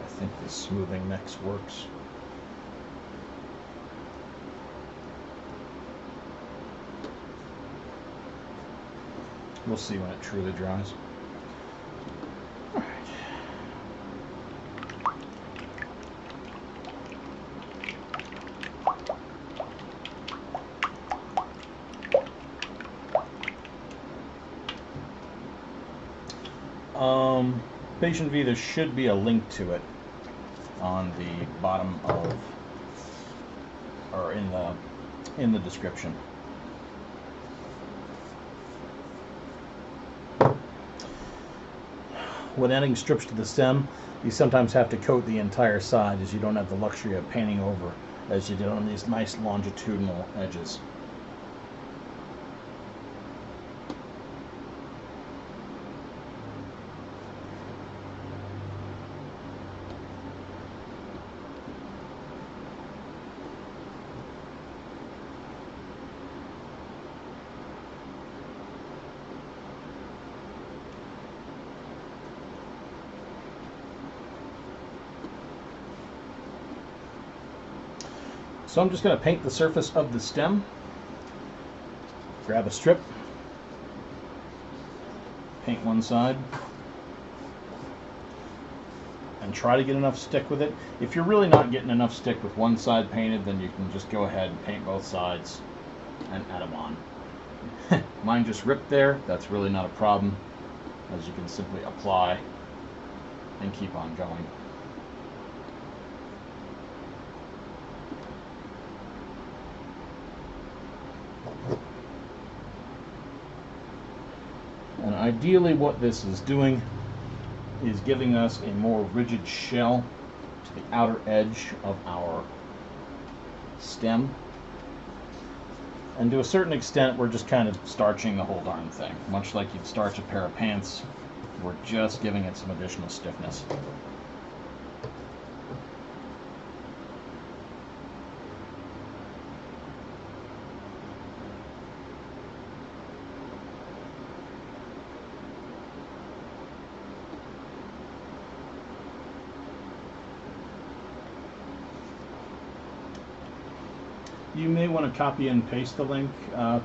I think this smoothing mix works. We'll see when it truly dries. Patient V, there should be a link to it on the bottom of, or in the description. When adding strips to the stem, you sometimes have to coat the entire side, as you don't have the luxury of painting over as you did on these nice longitudinal edges. So I'm just going to paint the surface of the stem. Grab a strip, paint one side, and try to get enough stick with it. If you're really not getting enough stick with one side painted, then you can just go ahead and paint both sides and add them on. Mine just ripped there. That's really not a problem, as you can simply apply and keep on going. And ideally what this is doing is giving us a more rigid shell to the outer edge of our stem. And to a certain extent, we're just kind of starching the whole darn thing. Much like you'd starch a pair of pants, we're just giving it some additional stiffness. You may want to copy and paste the link,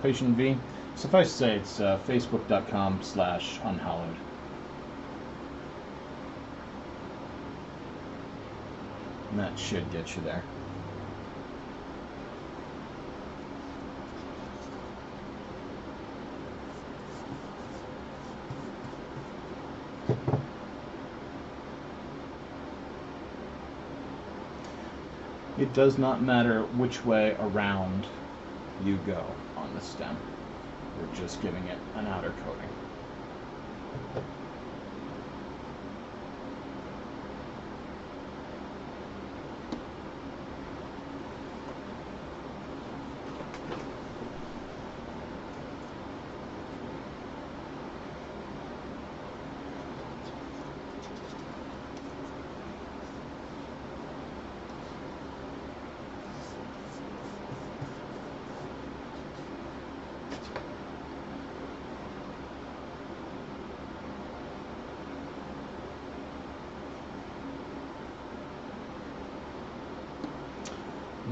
Patient V. Suffice to say, it's facebook.com/unhallowed. And that should get you there. It does not matter which way around you go on the stem. We're just giving it an outer coating.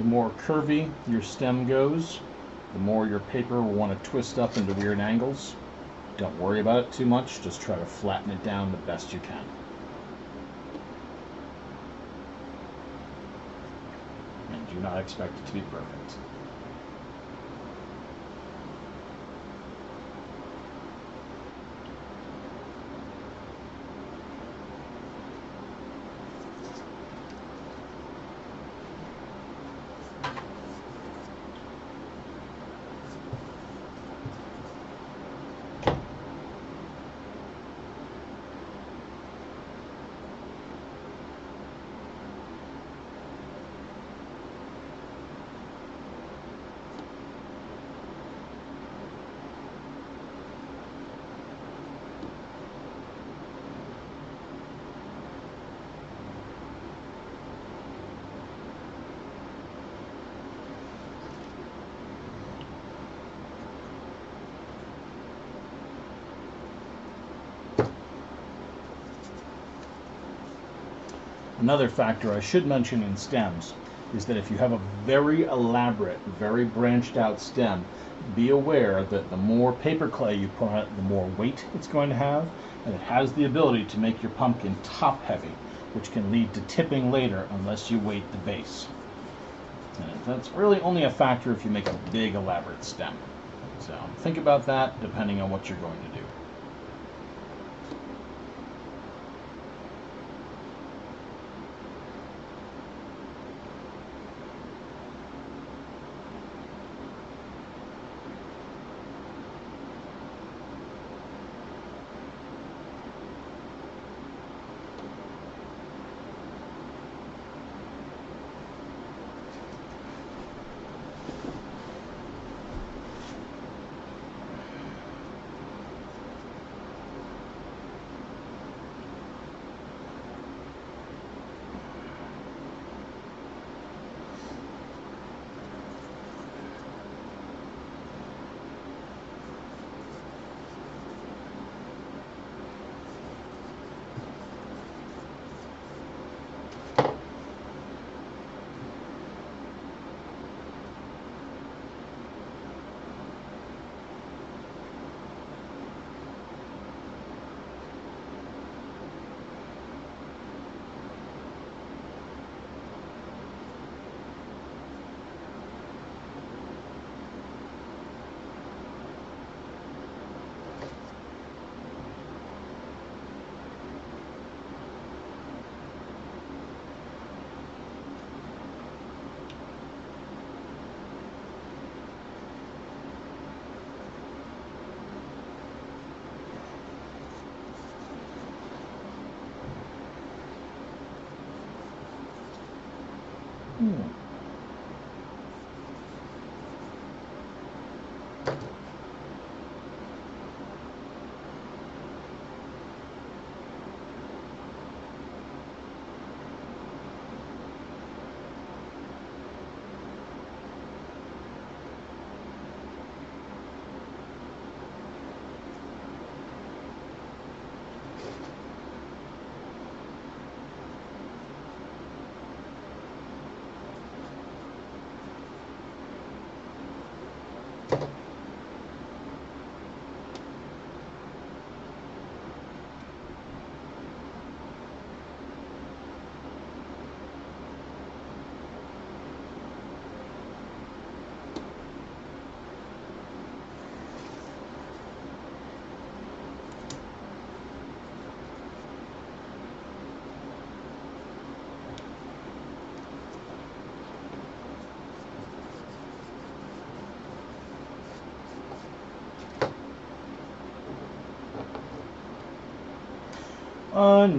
The more curvy your stem goes, the more your paper will want to twist up into weird angles. Don't worry about it too much, just try to flatten it down the best you can. And do not expect it to be perfect. Another factor I should mention in stems is that if you have a very elaborate, very branched out stem, be aware that the more paper clay you put on it, the more weight it's going to have, and it has the ability to make your pumpkin top heavy, which can lead to tipping later unless you weight the base. And that's really only a factor if you make a big elaborate stem. So think about that depending on what you're going to do.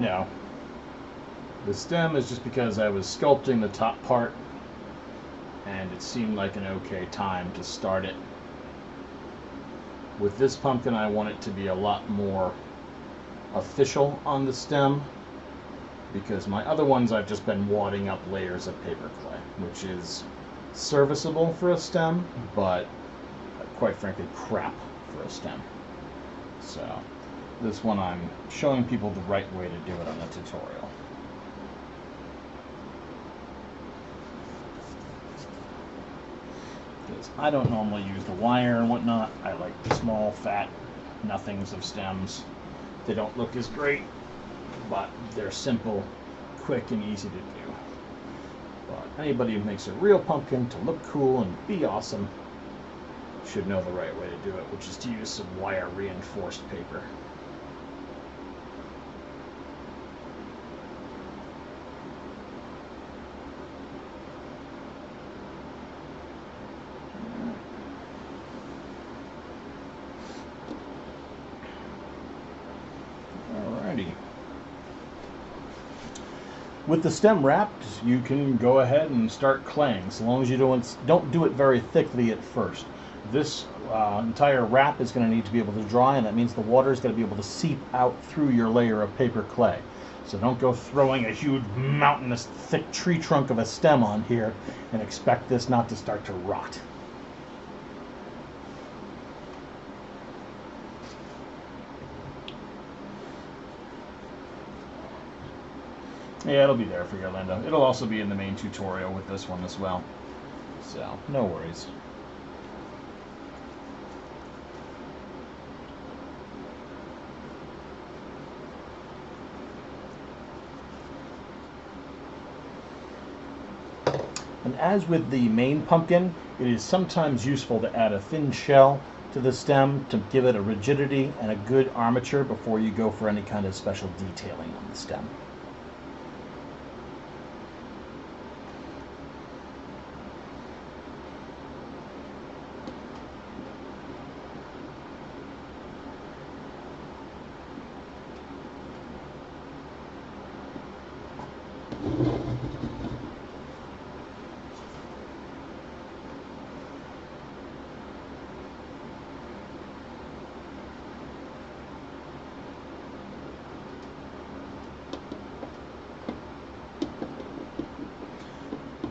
No. The stem is just because I was sculpting the top part and it seemed like an okay time to start it. With this pumpkin, I want it to be a lot more official on the stem because my other ones I've just been wadding up layers of paper clay, which is serviceable for a stem, but quite frankly crap for a stem. So this one I'm showing people the right way to do it on the tutorial. because I don't normally use the wire and whatnot. I like the small, fat nothings of stems. They don't look as great, but they're simple, quick, and easy to do. But anybody who makes a real pumpkin to look cool and be awesome should know the right way to do it, which is to use some wire reinforced paper. Alrighty. With the stem wrapped, you can go ahead and start claying, so long as you don't do it very thickly at first. This entire wrap is going to need to be able to dry, and that means the water is going to be able to seep out through your layer of paper clay. So don't go throwing a huge mountainous thick tree trunk of a stem on here and expect this not to start to rot. Yeah, it'll be there for you, Linda. It'll also be in the main tutorial with this one as well. So, no worries. And as with the main pumpkin, it is sometimes useful to add a thin shell to the stem to give it a rigidity and a good armature before you go for any kind of special detailing on the stem.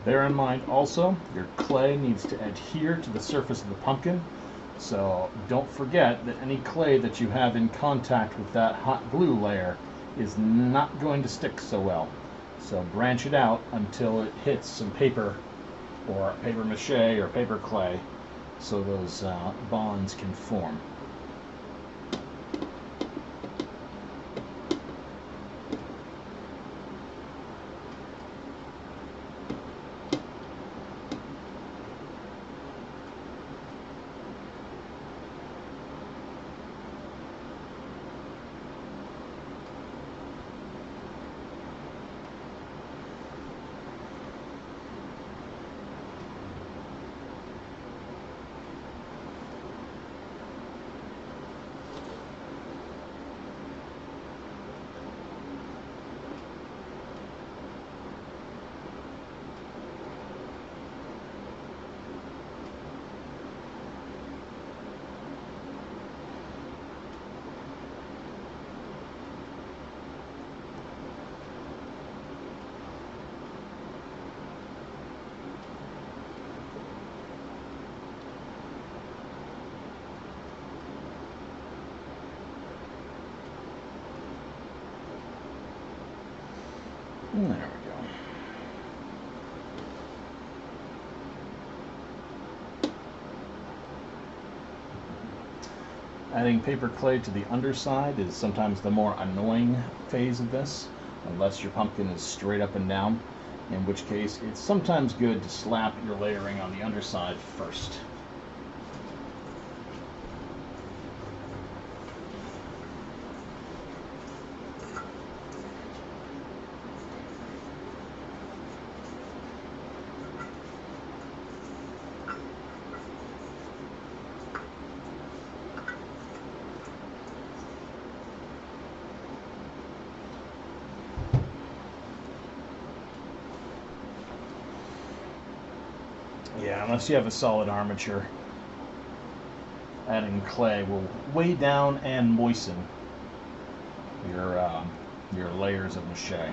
Bear in mind also, your clay needs to adhere to the surface of the pumpkin, so don't forget that any clay that you have in contact with that hot glue layer is not going to stick so well. So branch it out until it hits some paper or paper mache or paper clay so those bonds can form. There we go. Adding paper clay to the underside is sometimes the more annoying phase of this, unless your pumpkin is straight up and down, in which case it's sometimes good to slap your layering on the underside first. Yeah, unless you have a solid armature, adding clay will weigh down and moisten your layers of mache.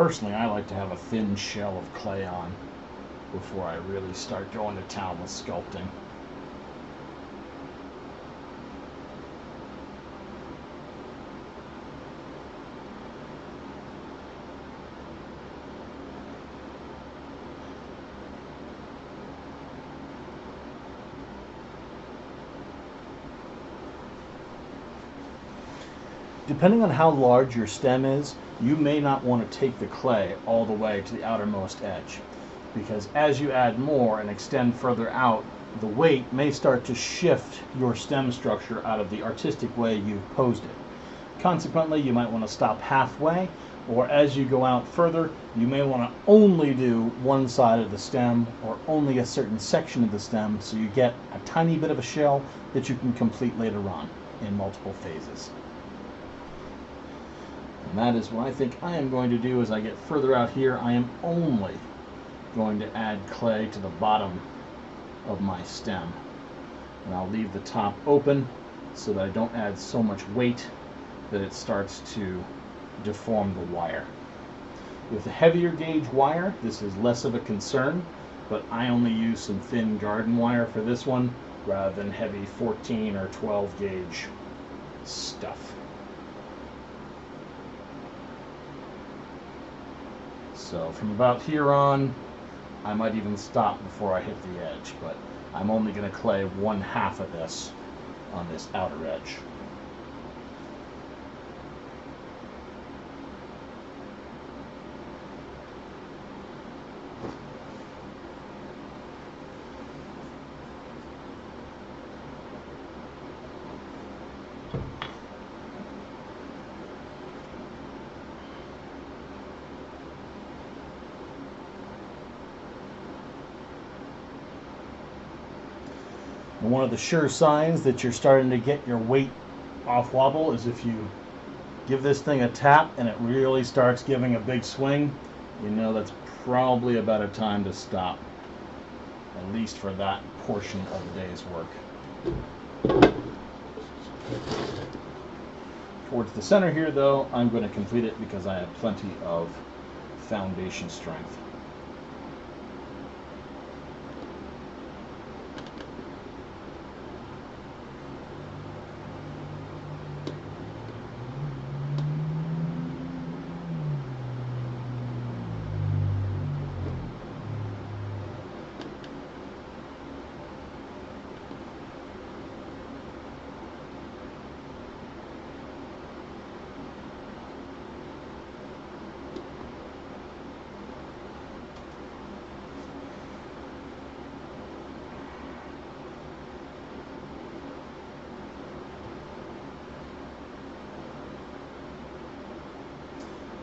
Personally, I like to have a thin shell of clay on before I really start going to town with sculpting. Depending on how large your stem is, you may not want to take the clay all the way to the outermost edge, because as you add more and extend further out, the weight may start to shift your stem structure out of the artistic way you posed it. Consequently, you might want to stop halfway, or as you go out further, you may want to only do one side of the stem or only a certain section of the stem, so you get a tiny bit of a shell that you can complete later on in multiple phases. And that is what I think I am going to do as I get further out here. I am only going to add clay to the bottom of my stem. And I'll leave the top open so that I don't add so much weight that it starts to deform the wire. With a heavier gauge wire, this is less of a concern, but I only use some thin garden wire for this one rather than heavy 14 or 12 gauge stuff. So from about here on, I might even stop before I hit the edge, but I'm only going to clay 1/2 of this on this outer edge. And one of the sure signs that you're starting to get your weight off wobble is if you give this thing a tap and it really starts giving a big swing, you know that's probably about a time to stop, at least for that portion of the day's work. Towards the center here, though, I'm going to complete it because I have plenty of foundation strength.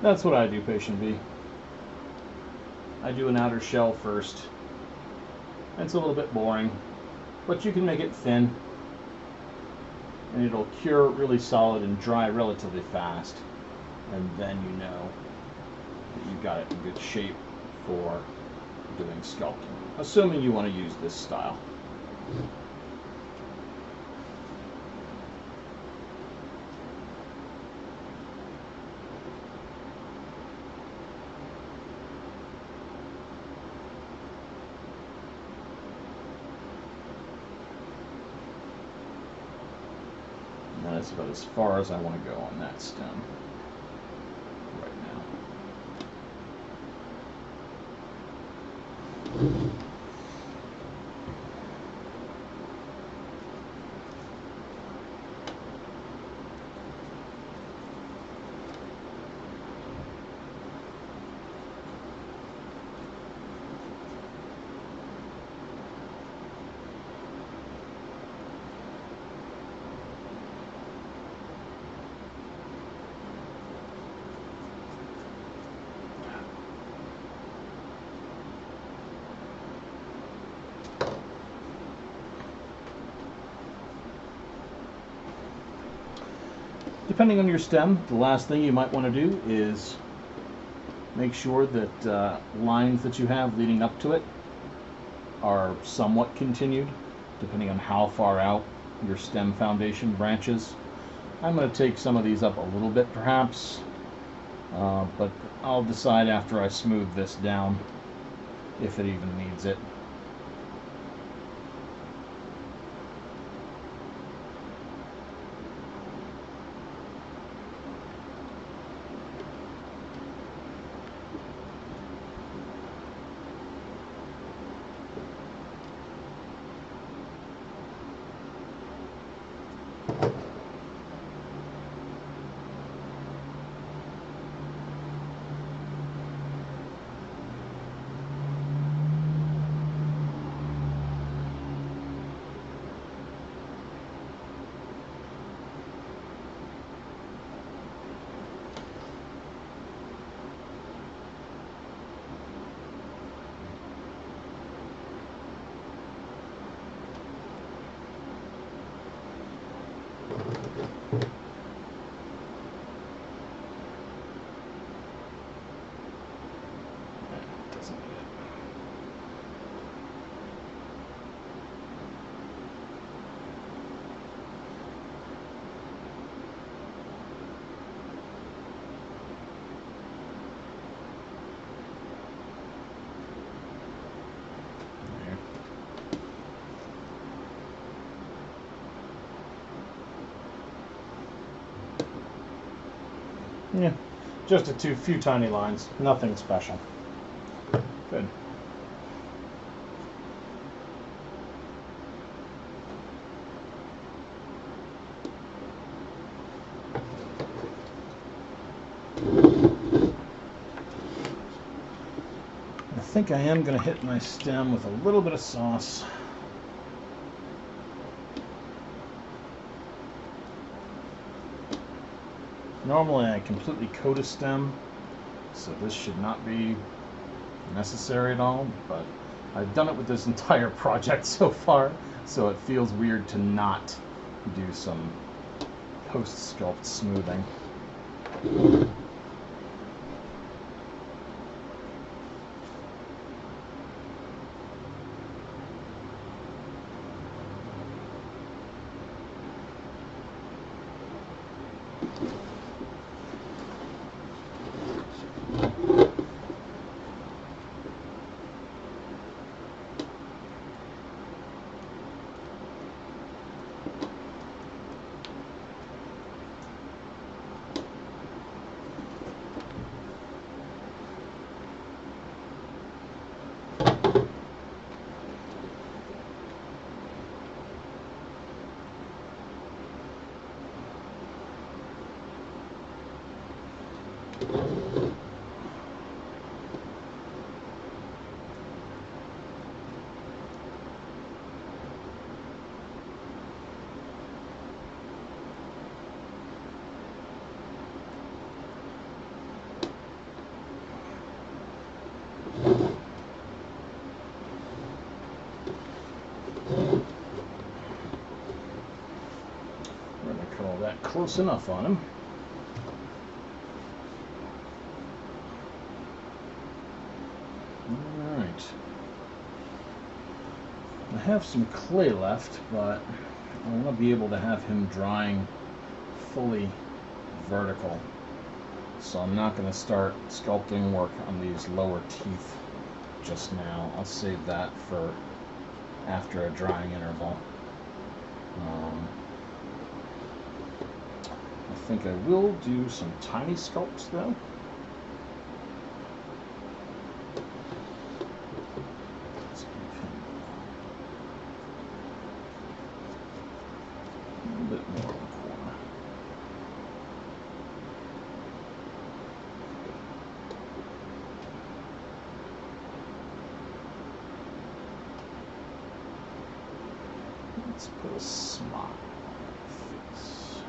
That's what I do, Patient V. I do an outer shell first. It's a little bit boring, but you can make it thin, and it'll cure really solid and dry relatively fast, and then you know that you've got it in good shape for doing sculpting, assuming you want to use this style. That's about as far as I want to go on that stem right now. Depending on your stem, the last thing you might want to do is make sure that lines that you have leading up to it are somewhat continued, depending on how far out your stem foundation branches. I'm going to take some of these up a little bit, perhaps, But I'll decide after I smooth this down if it even needs it. Yeah, just a few tiny lines, nothing special. Good. I think I am going to hit my stem with a little bit of sauce. Normally I completely coat a stem, so this should not be necessary at all, but I've done it with this entire project so far, so it feels weird to not do some post-sculpt smoothing. We're going to call that close enough on him. Alright. I have some clay left, but I want to be able to have him drying fully vertical. So I'm not going to start sculpting work on these lower teeth just now. I'll save that for after a drying interval. I think I will do some tiny sculpts though. Let's give him a little bit more in the corner. Let's put a smile on her face.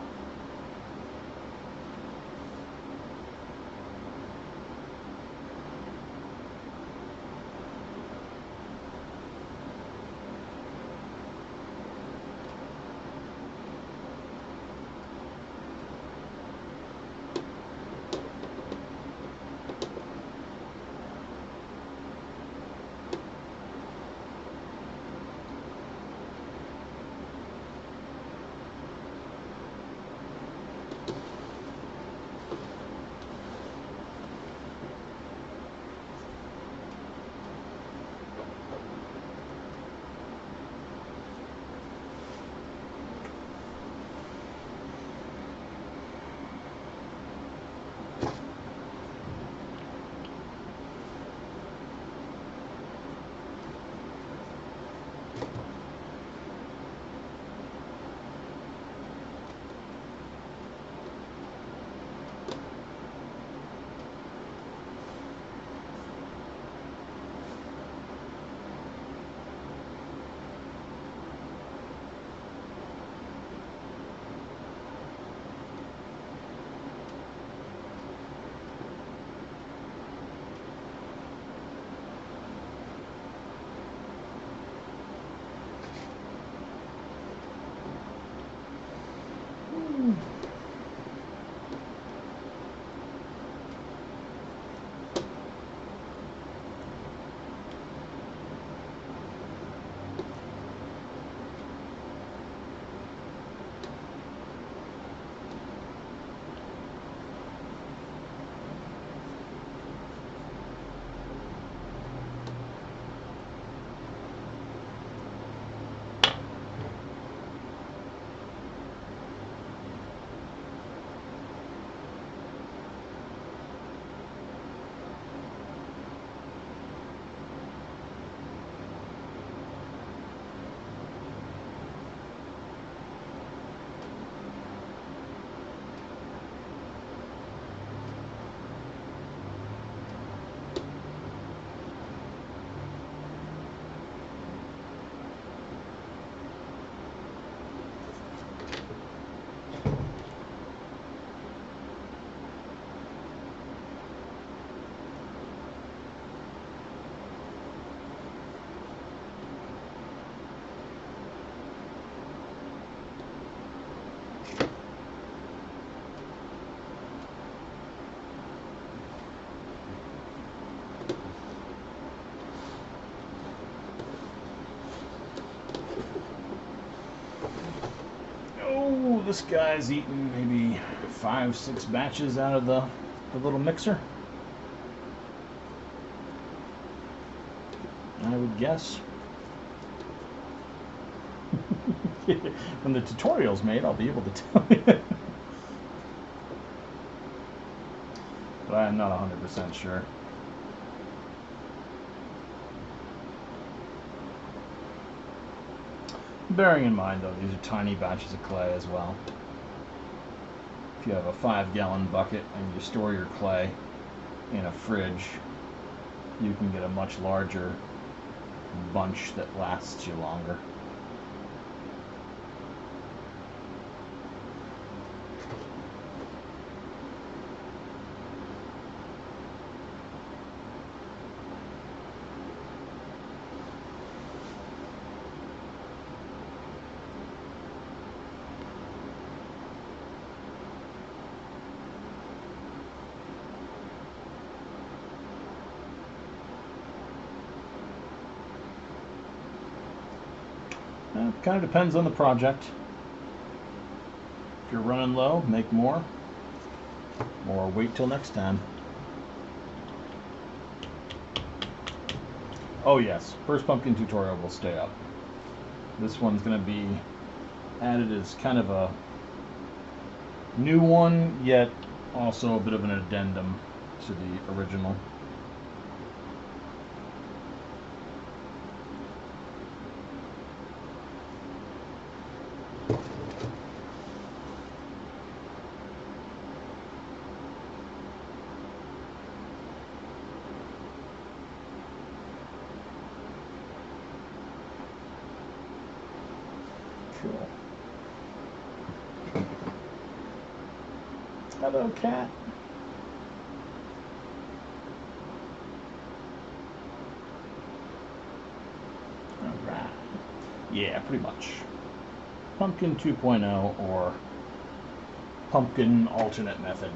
Oh, this guy's eating maybe 5-6 batches out of the little mixer, I would guess. When the tutorial's made, I'll be able to tell you. But I am not 100% sure. Bearing in mind, though, these are tiny batches of clay as well. If you have a 5-gallon bucket and you store your clay in a fridge, you can get a much larger bunch that lasts you longer. It kind of depends on the project. If you're running low, make more, or wait till next time. Oh yes, first pumpkin tutorial will stay up. This one's going to be added as kind of a new one, yet also a bit of an addendum to the original. Cool. Hello, cat. Alright. Yeah, pretty much. Pumpkin 2.0 or pumpkin alternate method.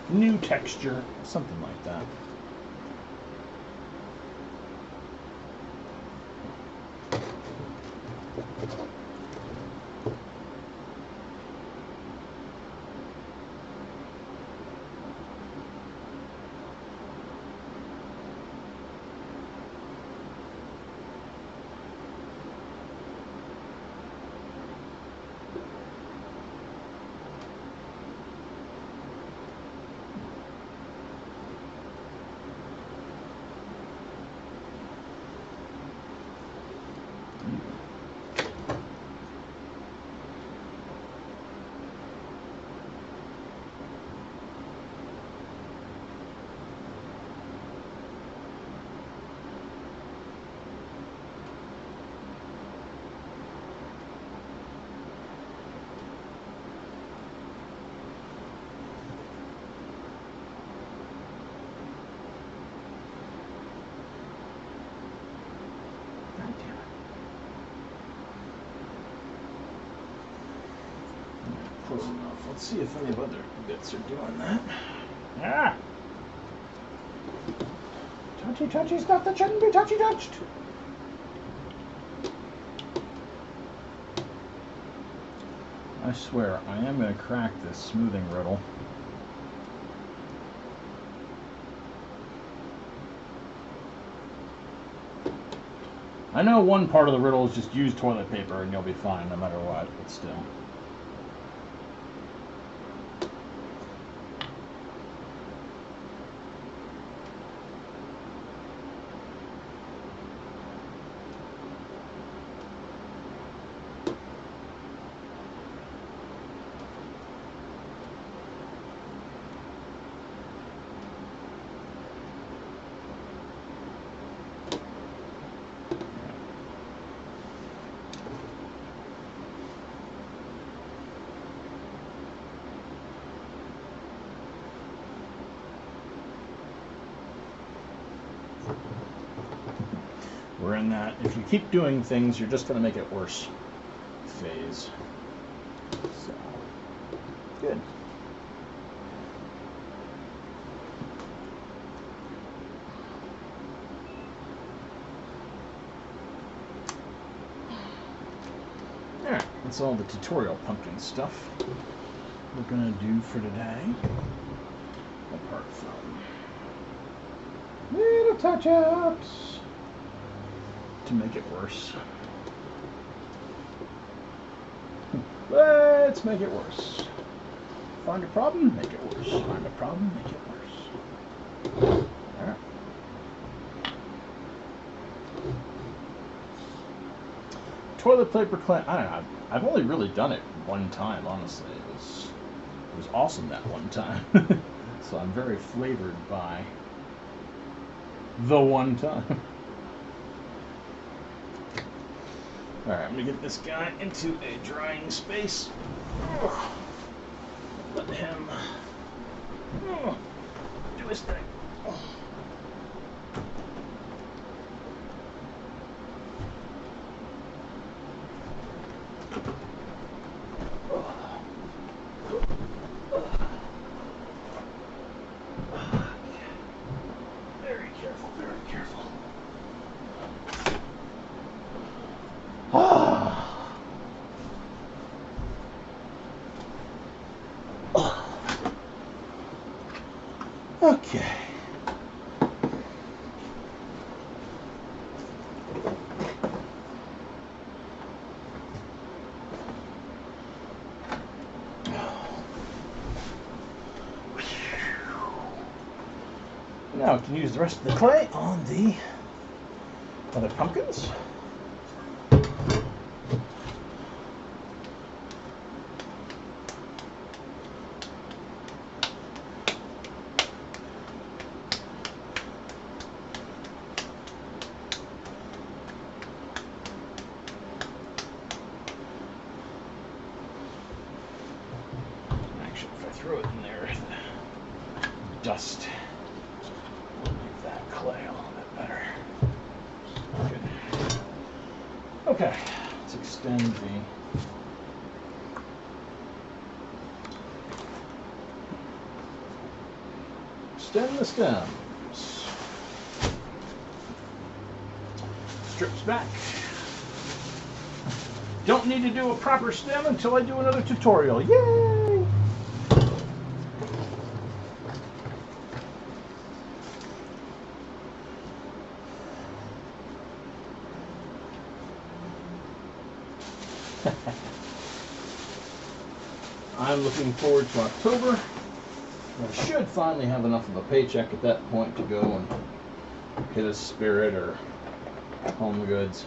New texture, something like that. Close enough. Let's see if any of other bits are doing that. Ah! Touchy, touchy stuff that shouldn't be touchy touched. I swear, I am going to crack this smoothing riddle. I know one part of the riddle is just use toilet paper and you'll be fine no matter what, but still. We're in that, if you keep doing things, you're just going to make it worse phase. So, good. Alright, that's all the tutorial pumpkin stuff we're going to do for today. Apart from little touch-ups to make it worse. Let's make it worse. Find a problem, make it worse. Find a problem, make it worse. Alright. Toilet paper clean. I don't know. I've only really done it one time, honestly. It was awesome that one time. So I'm very flavored by the one time. Alright, I'm going to get this guy into a drying space. Let him do his thing. Very careful, very careful. Okay. Now we can use the rest of the clay on the other pumpkins. Actually, if I throw it in there, the dust will make that clay a little bit better. Good. Okay, let's extend the stems. Strips back. Don't need to do a proper stem until I do another tutorial. Yay! I'm looking forward to October. I should finally have enough of a paycheck at that point to go and hit a Spirit or Home Goods.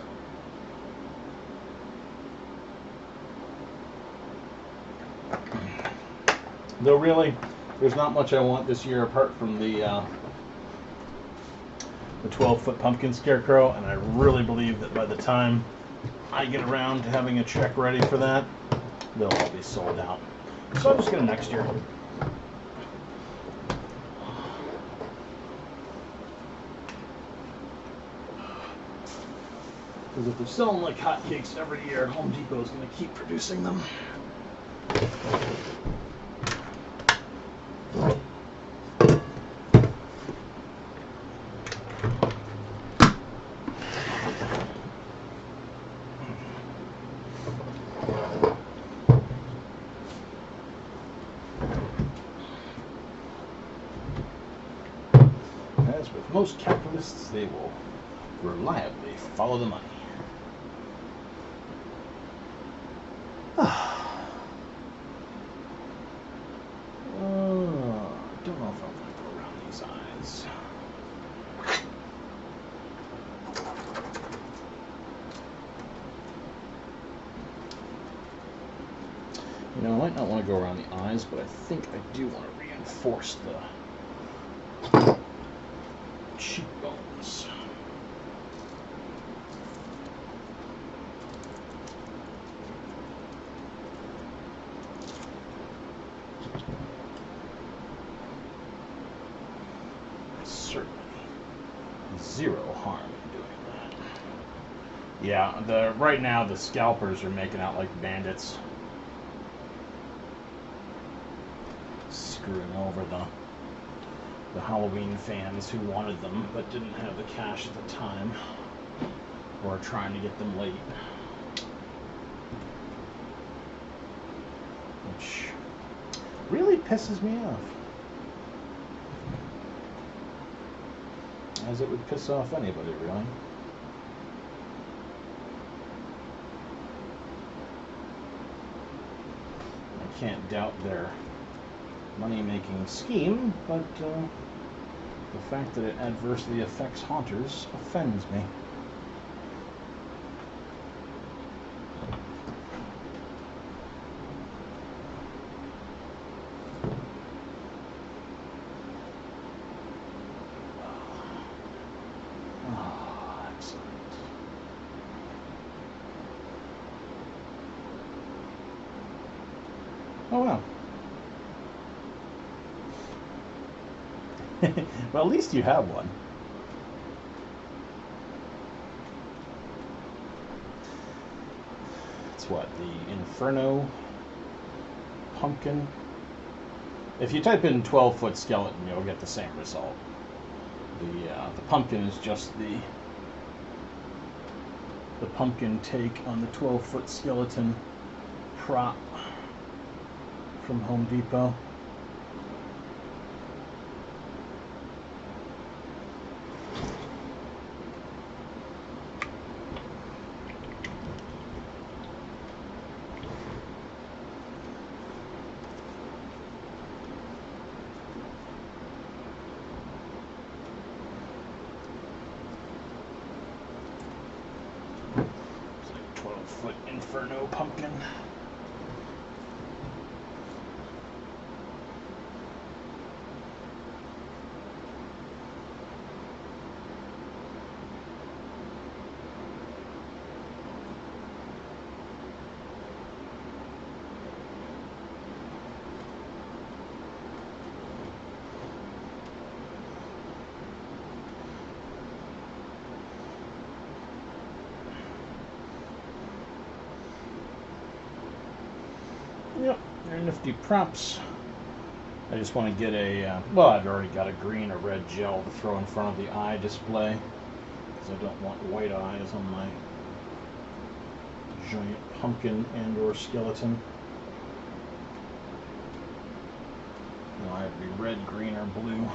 Though really, there's not much I want this year apart from the 12-foot pumpkin scarecrow, and I really believe that by the time I get around to having a check ready for that, they'll all be sold out. So I'm just going to next year. Because if they're selling like hotcakes every year, Home Depot is going to keep producing them. As with most capitalists, they will reliably follow the money. Don't know if I'm going to go around these eyes. You know, I might not want to go around the eyes, but I think I do want to reinforce the cheekbones. Certainly zero harm in doing that. Yeah, right now the scalpers are making out like bandits, screwing over the Halloween fans who wanted them but didn't have the cash at the time, or trying to get them late, which really pisses me off, as it would piss off anybody, really. I can't doubt their money-making scheme, but the fact that it adversely affects haunters offends me. Oh, excellent. Oh, wow. Well, at least you have one. It's what, the Inferno pumpkin? If you type in 12-foot skeleton, you'll get the same result. The pumpkin is just the pumpkin take on the 12-foot skeleton prop from Home Depot. It's like 12-foot Inferno pumpkin. Yep, they're nifty props. I just want to get a, well, I've already got a green or red gel to throw in front of the eye display, because I don't want white eyes on my giant pumpkin and or skeleton. It'll either be red, green, or blue.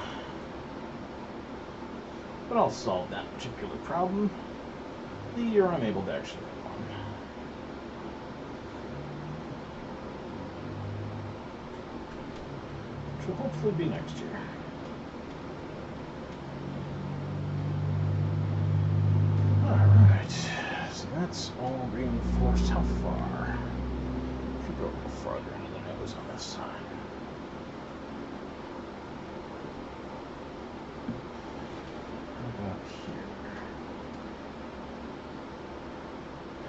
But I'll solve that particular problem the year I'm able to actually make one. Which will hopefully be next year. Alright, so that's all reinforced. How far? Should go a little farther into the nose on this side. How about here?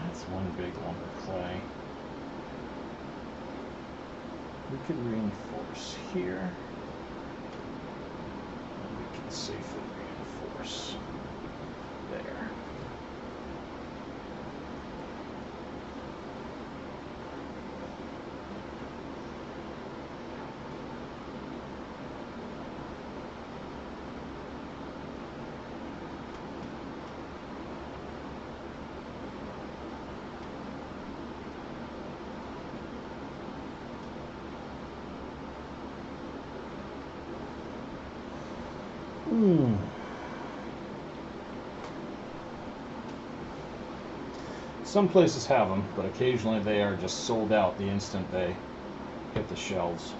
That's one big lump of clay. We could reinforce here. And we can safely reinforce there. Hmm. Some places have them, but occasionally they are just sold out the instant they hit the shelves.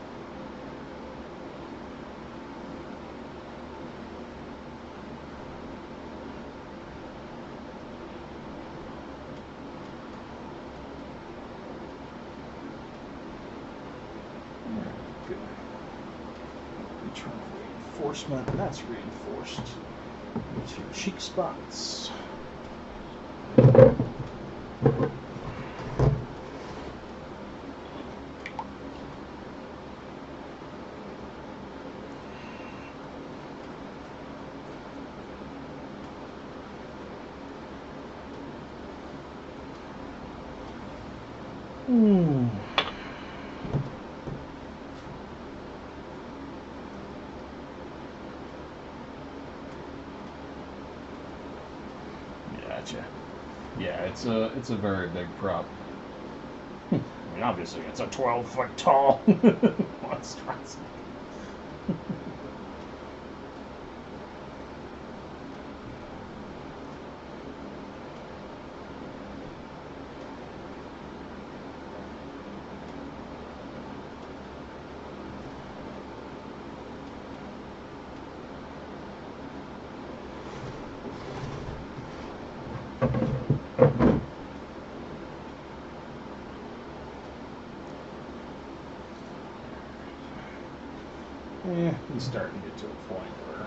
Good. Return reinforcement, and that's reinforced into your cheek spots. Hmm. Gotcha. Yeah, it's a very big prop. I mean, obviously, it's a 12-foot tall monstrosity. Yeah, he's starting to get to a point where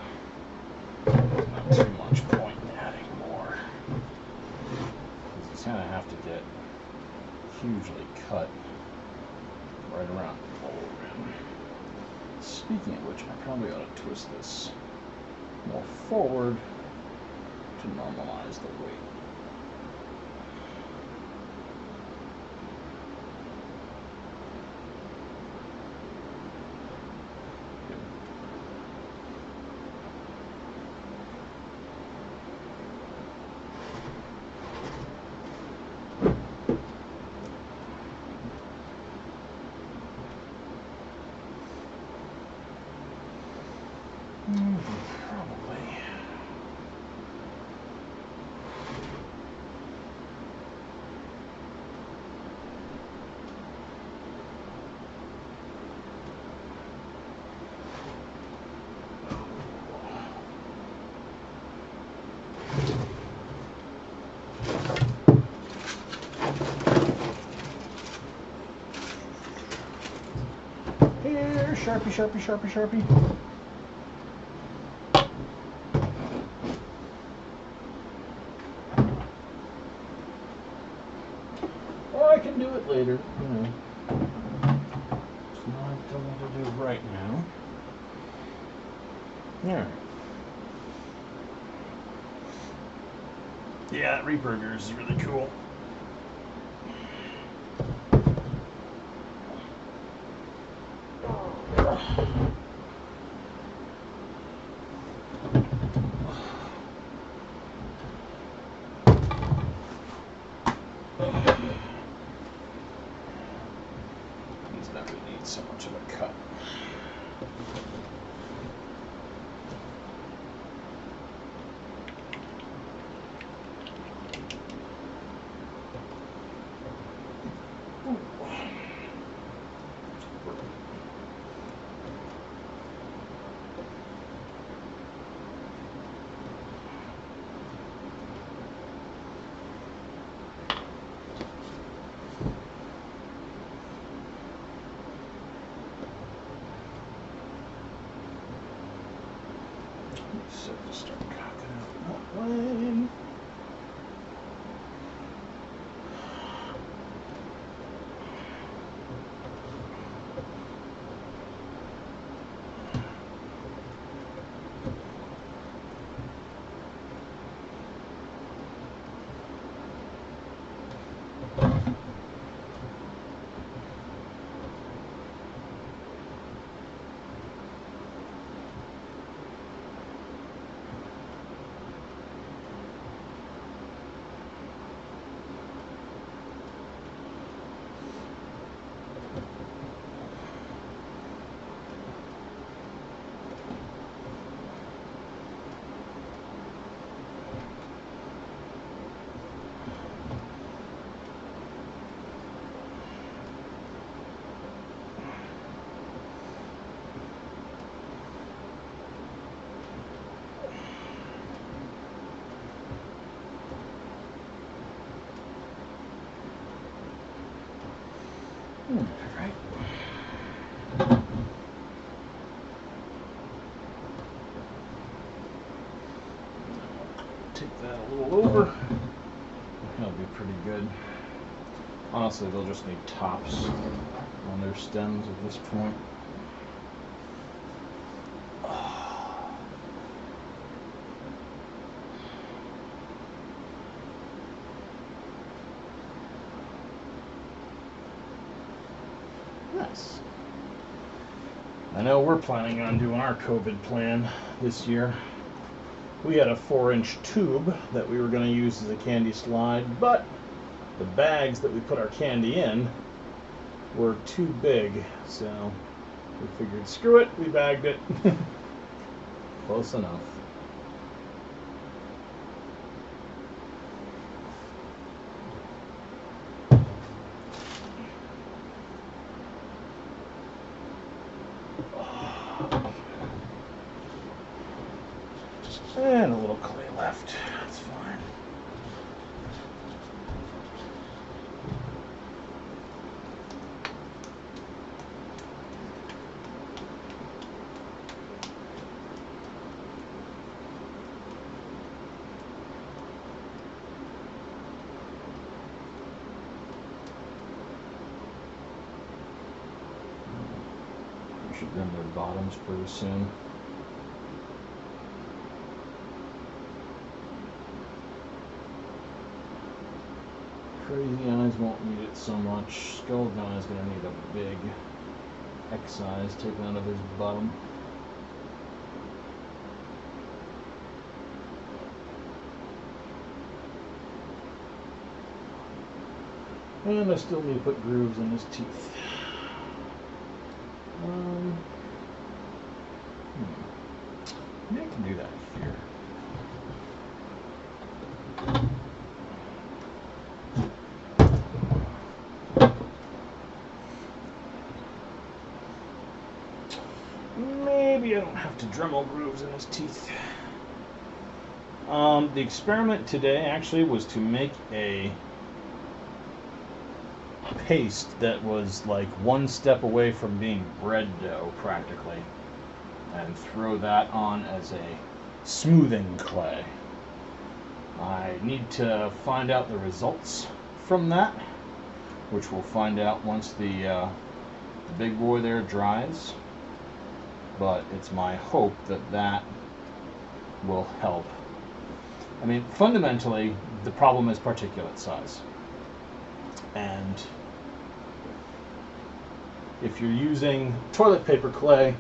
there's not too much point in adding more. He's going to have to get hugely cut right around the pole rim. Speaking of which, I probably ought to twist this more forward to normalize the weight. Probably. Here, Sharpie, Sharpie, Sharpie, Sharpie. Or I can do it later, you know. It's not something to do right now. Alright. Yeah, that Reaper of yours is really cool. He's not really need so much of a cut. So just start cocking out that way. honestly, they'll just need tops on their stems at this point. Nice. I know we're planning on doing our COVID plan this year. We had a 4-inch tube that we were going to use as a candy slide, but the bags that we put our candy in were too big, so we figured, screw it, we bagged it. Close enough. And a little clay left. That's fine. We should rim their bottoms pretty soon. Crazy Eyes won't need it so much. Skull Guy's going to need a big excise taken out of his bottom. And I still need to put grooves in his teeth. Maybe I can do that here. Maybe I don't have to Dremel grooves in his teeth. The experiment today actually was to make a paste that was like one step away from being bread dough practically, and throw that on as a smoothing clay. I need to find out the results from that, which we'll find out once the big boy there dries. But it's my hope that that will help. I mean, fundamentally, the problem is particulate size. And if you're using toilet paper clay,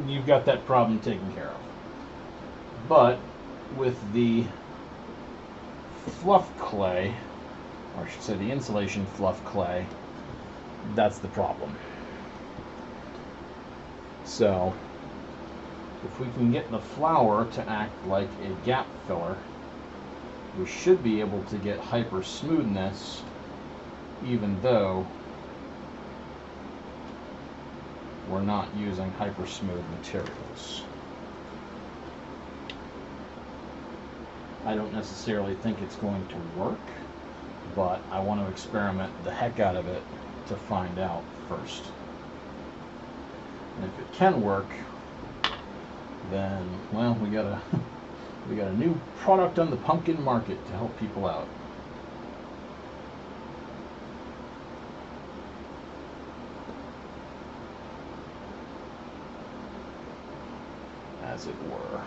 you've got that problem taken care of. But with the fluff clay, or I should say the insulation fluff clay, that's the problem. So, if we can get the flour to act like a gap filler, we should be able to get hyper smoothness, even though we're not using hyper smooth materials. I don't necessarily think it's going to work, but I want to experiment the heck out of it to find out first. And if it can work, then, well, we got a new product on the pumpkin market to help people out. As it were.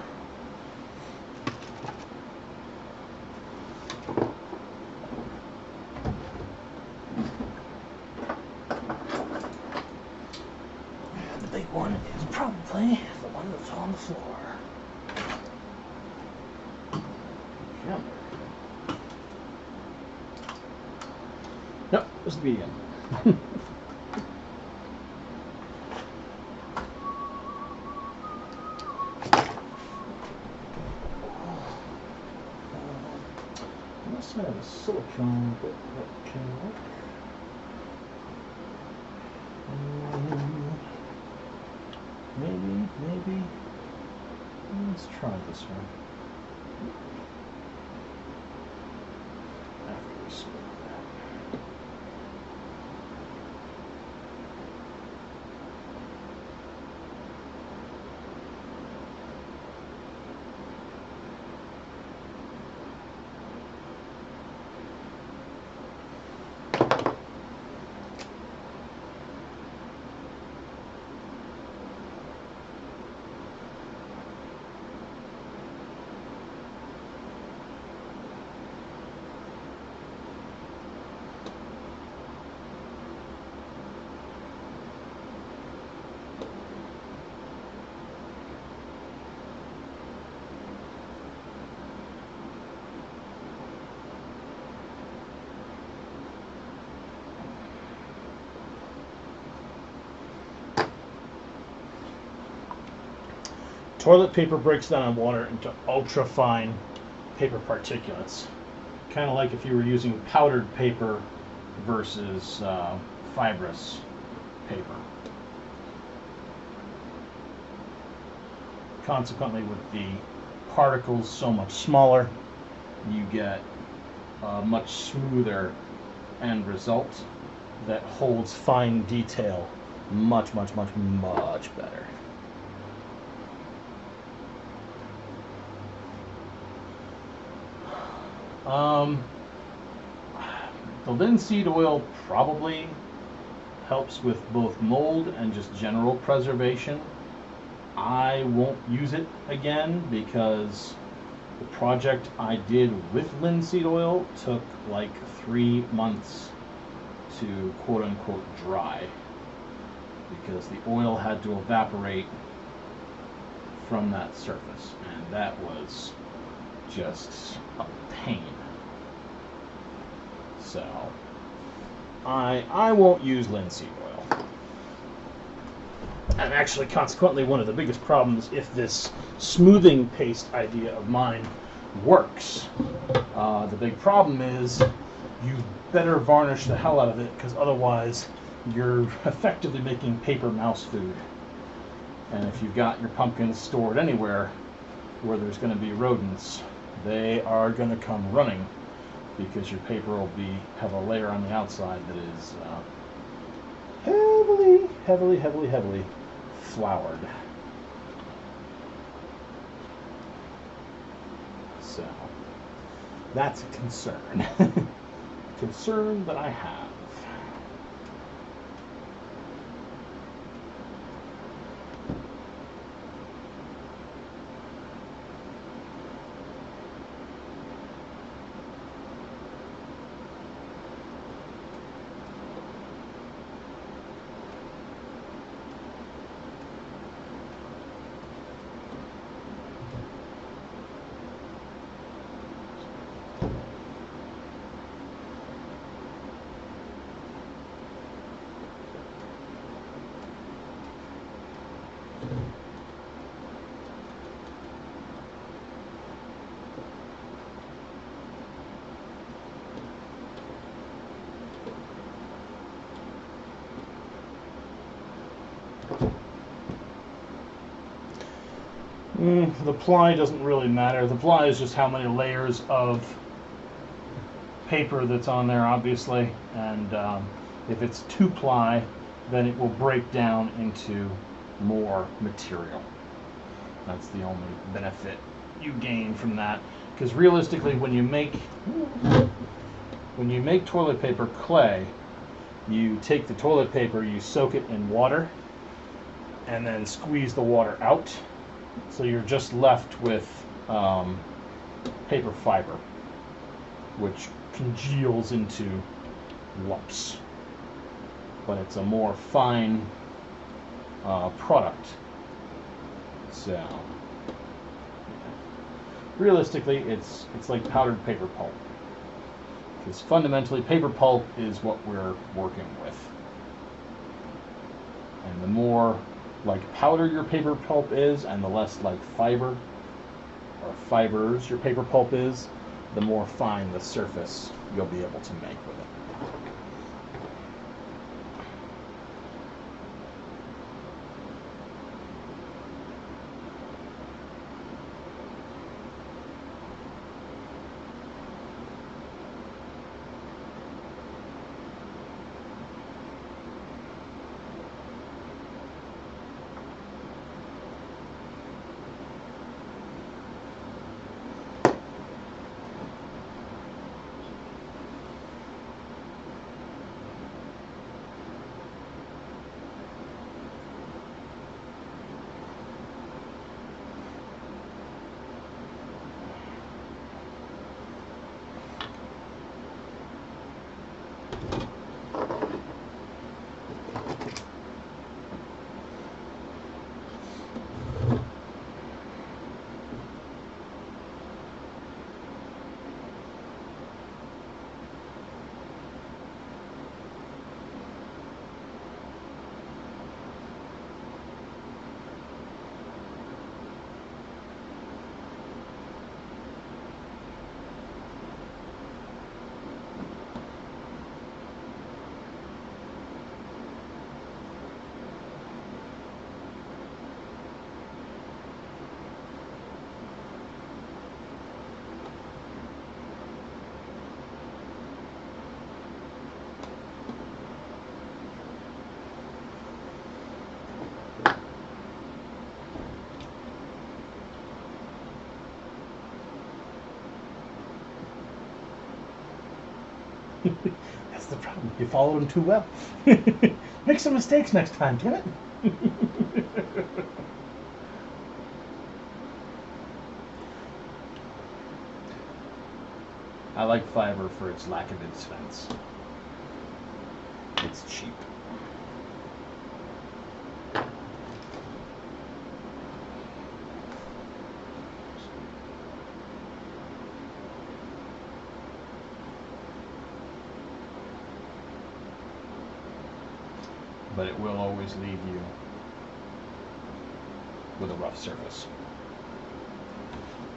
The big one is probably the one that's on the floor. Yep. Nope, this is the end. Unless I have a silicone bit that can work. Maybe. Let's try this one. After we smooth that. Toilet paper breaks down in water into ultra fine paper particulates. Kind of like if you were using powdered paper versus fibrous paper. Consequently, with the particles so much smaller, you get a much smoother end result that holds fine detail much better. The linseed oil probably helps with both mold and just general preservation. I won't use it again because the project I did with linseed oil took like 3 months to quote unquote dry because the oil had to evaporate from that surface, and that was just a pain. So I won't use linseed oil. And actually, consequently, one of the biggest problems, if this smoothing paste idea of mine works, the big problem is you better varnish the hell out of it, because otherwise you're effectively making paper mouse food. And if you've got your pumpkins stored anywhere where there's going to be rodents, they are going to come running, because your paper will have a layer on the outside that is heavily floured. So that's a concern. Concern that I have. The ply doesn't really matter. The ply is just how many layers of paper that's on there, obviously. And if it's 2-ply, then it will break down into more material. That's the only benefit you gain from that. Because realistically, when you make toilet paper clay, you take the toilet paper, you soak it in water, and then squeeze the water out. So you're just left with paper fiber, which congeals into lumps. But it's a more fine product. So realistically, it's like powdered paper pulp. Because fundamentally, paper pulp is what we're working with. And the more like powder your paper pulp is, and the less like fiber or fibers your paper pulp is, the more fine the surface you'll be able to make with it. That's the problem. You followed him too well. Make some mistakes next time, damn it. I like Fiverr for its lack of expense. It's cheap. But it will always leave you with a rough surface.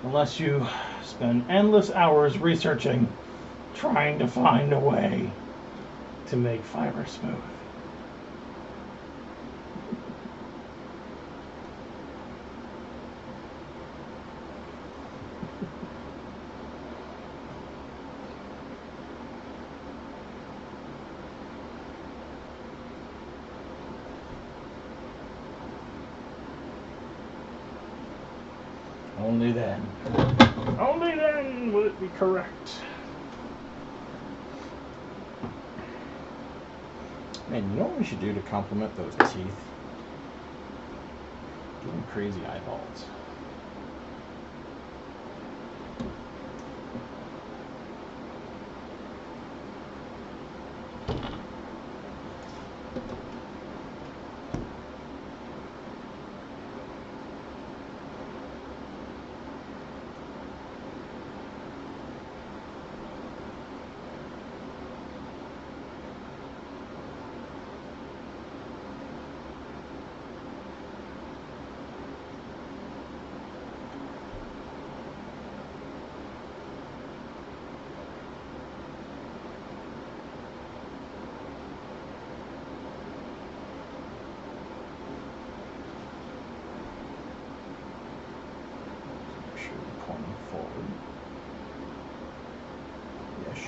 Unless you spend endless hours researching, trying to find a way to make Fiverr smooth. Only then will it be correct. Man, you know what we should do to compliment those teeth? Give them crazy eyeballs. Pointing forward. Yes.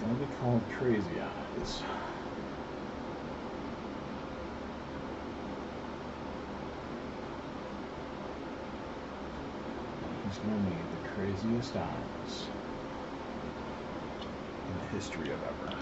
Gonna be called Crazy Eyes. He's gonna need the craziest eyes in the history of ever.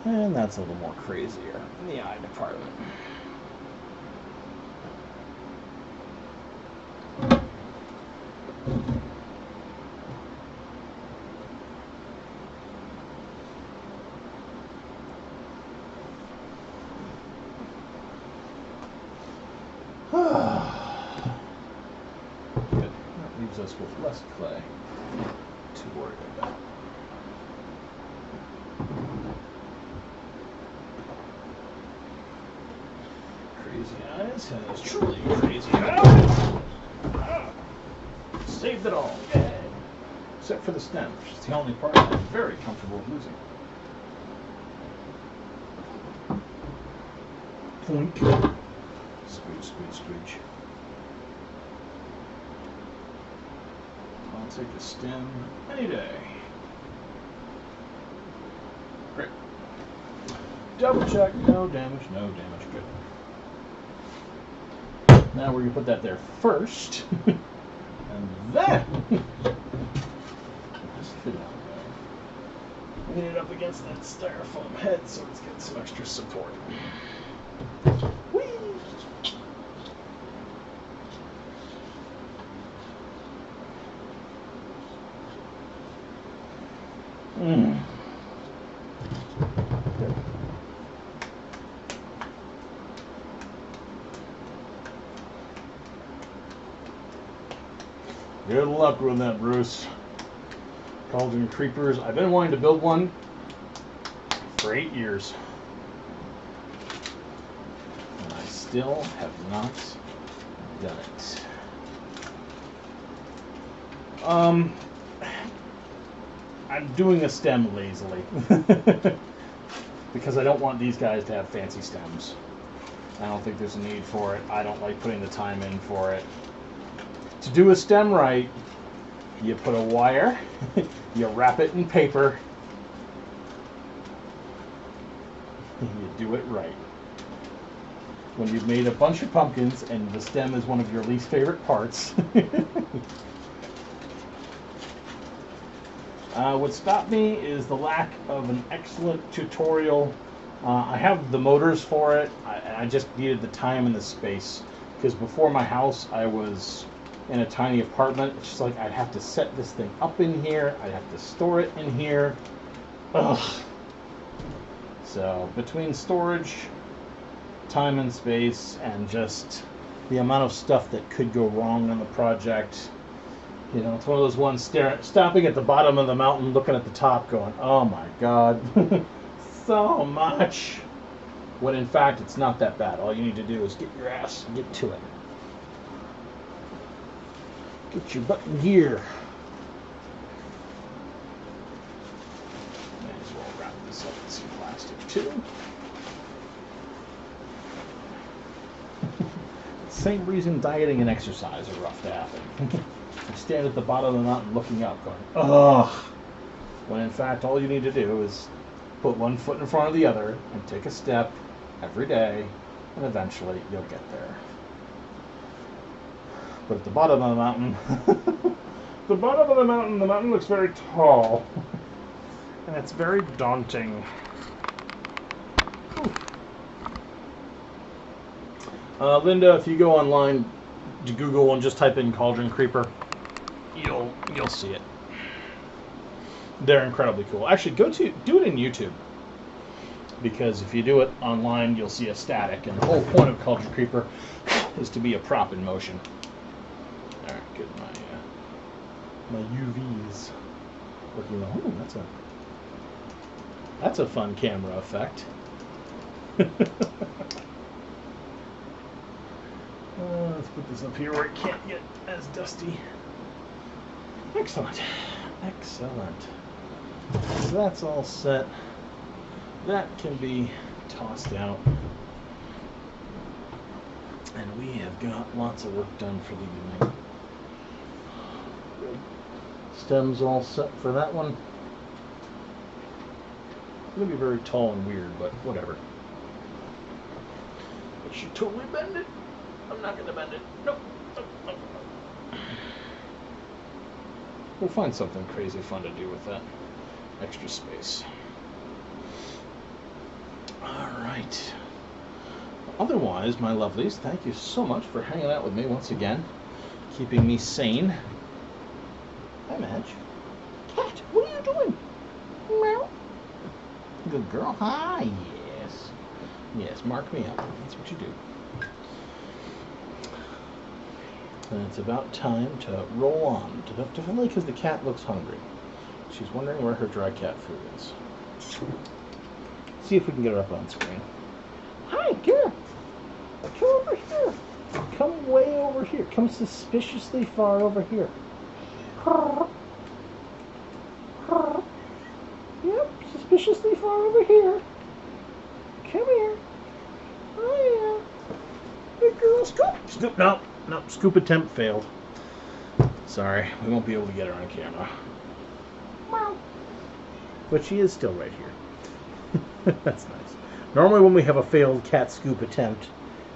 And that's a little more crazier in the eye department. Good. That leaves us with less clay to worry about. Crazy Eyes has truly crazy eyes. Saved it all. Yay. Except for the stem, which is the only part I'm very comfortable losing. Point. Scooch, scooch, scooch. I'll take the stem any day. Great. Double check. No damage, no damage. Good. Now we're going to put that there first. And then just fit it on there. Lean it up against that styrofoam head so it's getting some extra support. Whee! Good luck with that, Bruce. Cauldron Creepers. I've been wanting to build one for 8 years. And I still have not done it. I'm doing a stem lazily. Because I don't want these guys to have fancy stems. I don't think there's a need for it. I don't like putting the time in for it. To do a stem right, you put a wire, you wrap it in paper, you do it right. When you've made a bunch of pumpkins and the stem is one of your least favorite parts, what stopped me is the lack of an excellent tutorial. I have the motors for it, I just needed the time and the space, because before my house I was in a tiny apartment. It's just like I'd have to set this thing up in here, I'd have to store it in here. Ugh. So between storage, time and space, and just the amount of stuff that could go wrong on the project, you know, it's one of those ones stopping at the bottom of the mountain, looking at the top, going, oh my god, so much. When in fact it's not that bad. All you need to do is get your ass and get to it. Get your butt in gear. May as well wrap this up in some plastic too. Same reason dieting and exercise are rough to happen. You stand at the bottom of the mountain looking up going, ugh. When in fact all you need to do is put one foot in front of the other and take a step every day, and eventually you'll get there. But at the bottom of the mountain, the mountain looks very tall. And it's very daunting. Linda, if you go online to Google and just type in Cauldron Creeper, you'll see it. They're incredibly cool. Actually, do it in YouTube. Because if you do it online, you'll see a static. And the whole point of Cauldron Creeper is to be a prop in motion. Alright, good. My UVs looking. Oh, that's a fun camera effect. Let's put this up here where it can't get as dusty. Excellent. Excellent. So that's all set. That can be tossed out. And we have got lots of work done for the evening. Stems all set for that one. It's going to be very tall and weird, but whatever. I should totally bend it. I'm not going to bend it. Nope. Nope. We'll find something crazy fun to do with that extra space. Alright. Otherwise, my lovelies, thank you so much for hanging out with me once again, keeping me sane. Hi, Madge. Cat, what are you doing? Meow. Good girl. Hi, yes. Yes, mark me up. That's what you do. And it's about time to roll on. Definitely because the cat looks hungry. She's wondering where her dry cat food is. See if we can get her up on screen. Hi, girl. Come over here. Come way over here. Come suspiciously far over here. Yep, suspiciously far over here. Come here. Oh yeah. Good girl. Scoop. Scoop. No, scoop attempt failed. Sorry, we won't be able to get her on camera. But she is still right here. That's nice. Normally when we have a failed cat scoop attempt,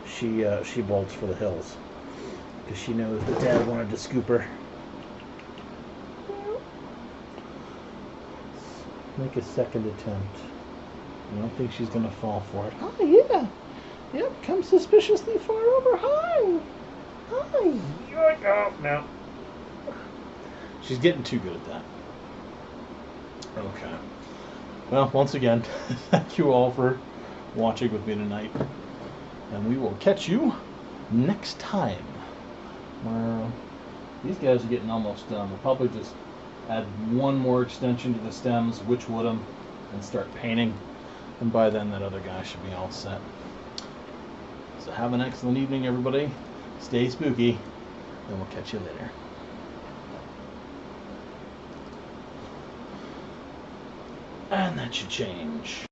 she bolts for the hills. Because she knows that Dad wanted to scoop her. Let's make a second attempt. I don't think she's going to fall for it. Oh, yeah. Yep, come suspiciously far over. Hi. Hi. Oh, no. She's getting too good at that. Okay. Well, once again, thank you all for watching with me tonight. And we will catch you next time. These guys are getting almost done. We'll probably just add one more extension to the stems, witchwood them, and start painting. And by then, that other guy should be all set. So have an excellent evening, everybody. Stay spooky, and we'll catch you later. And that should change.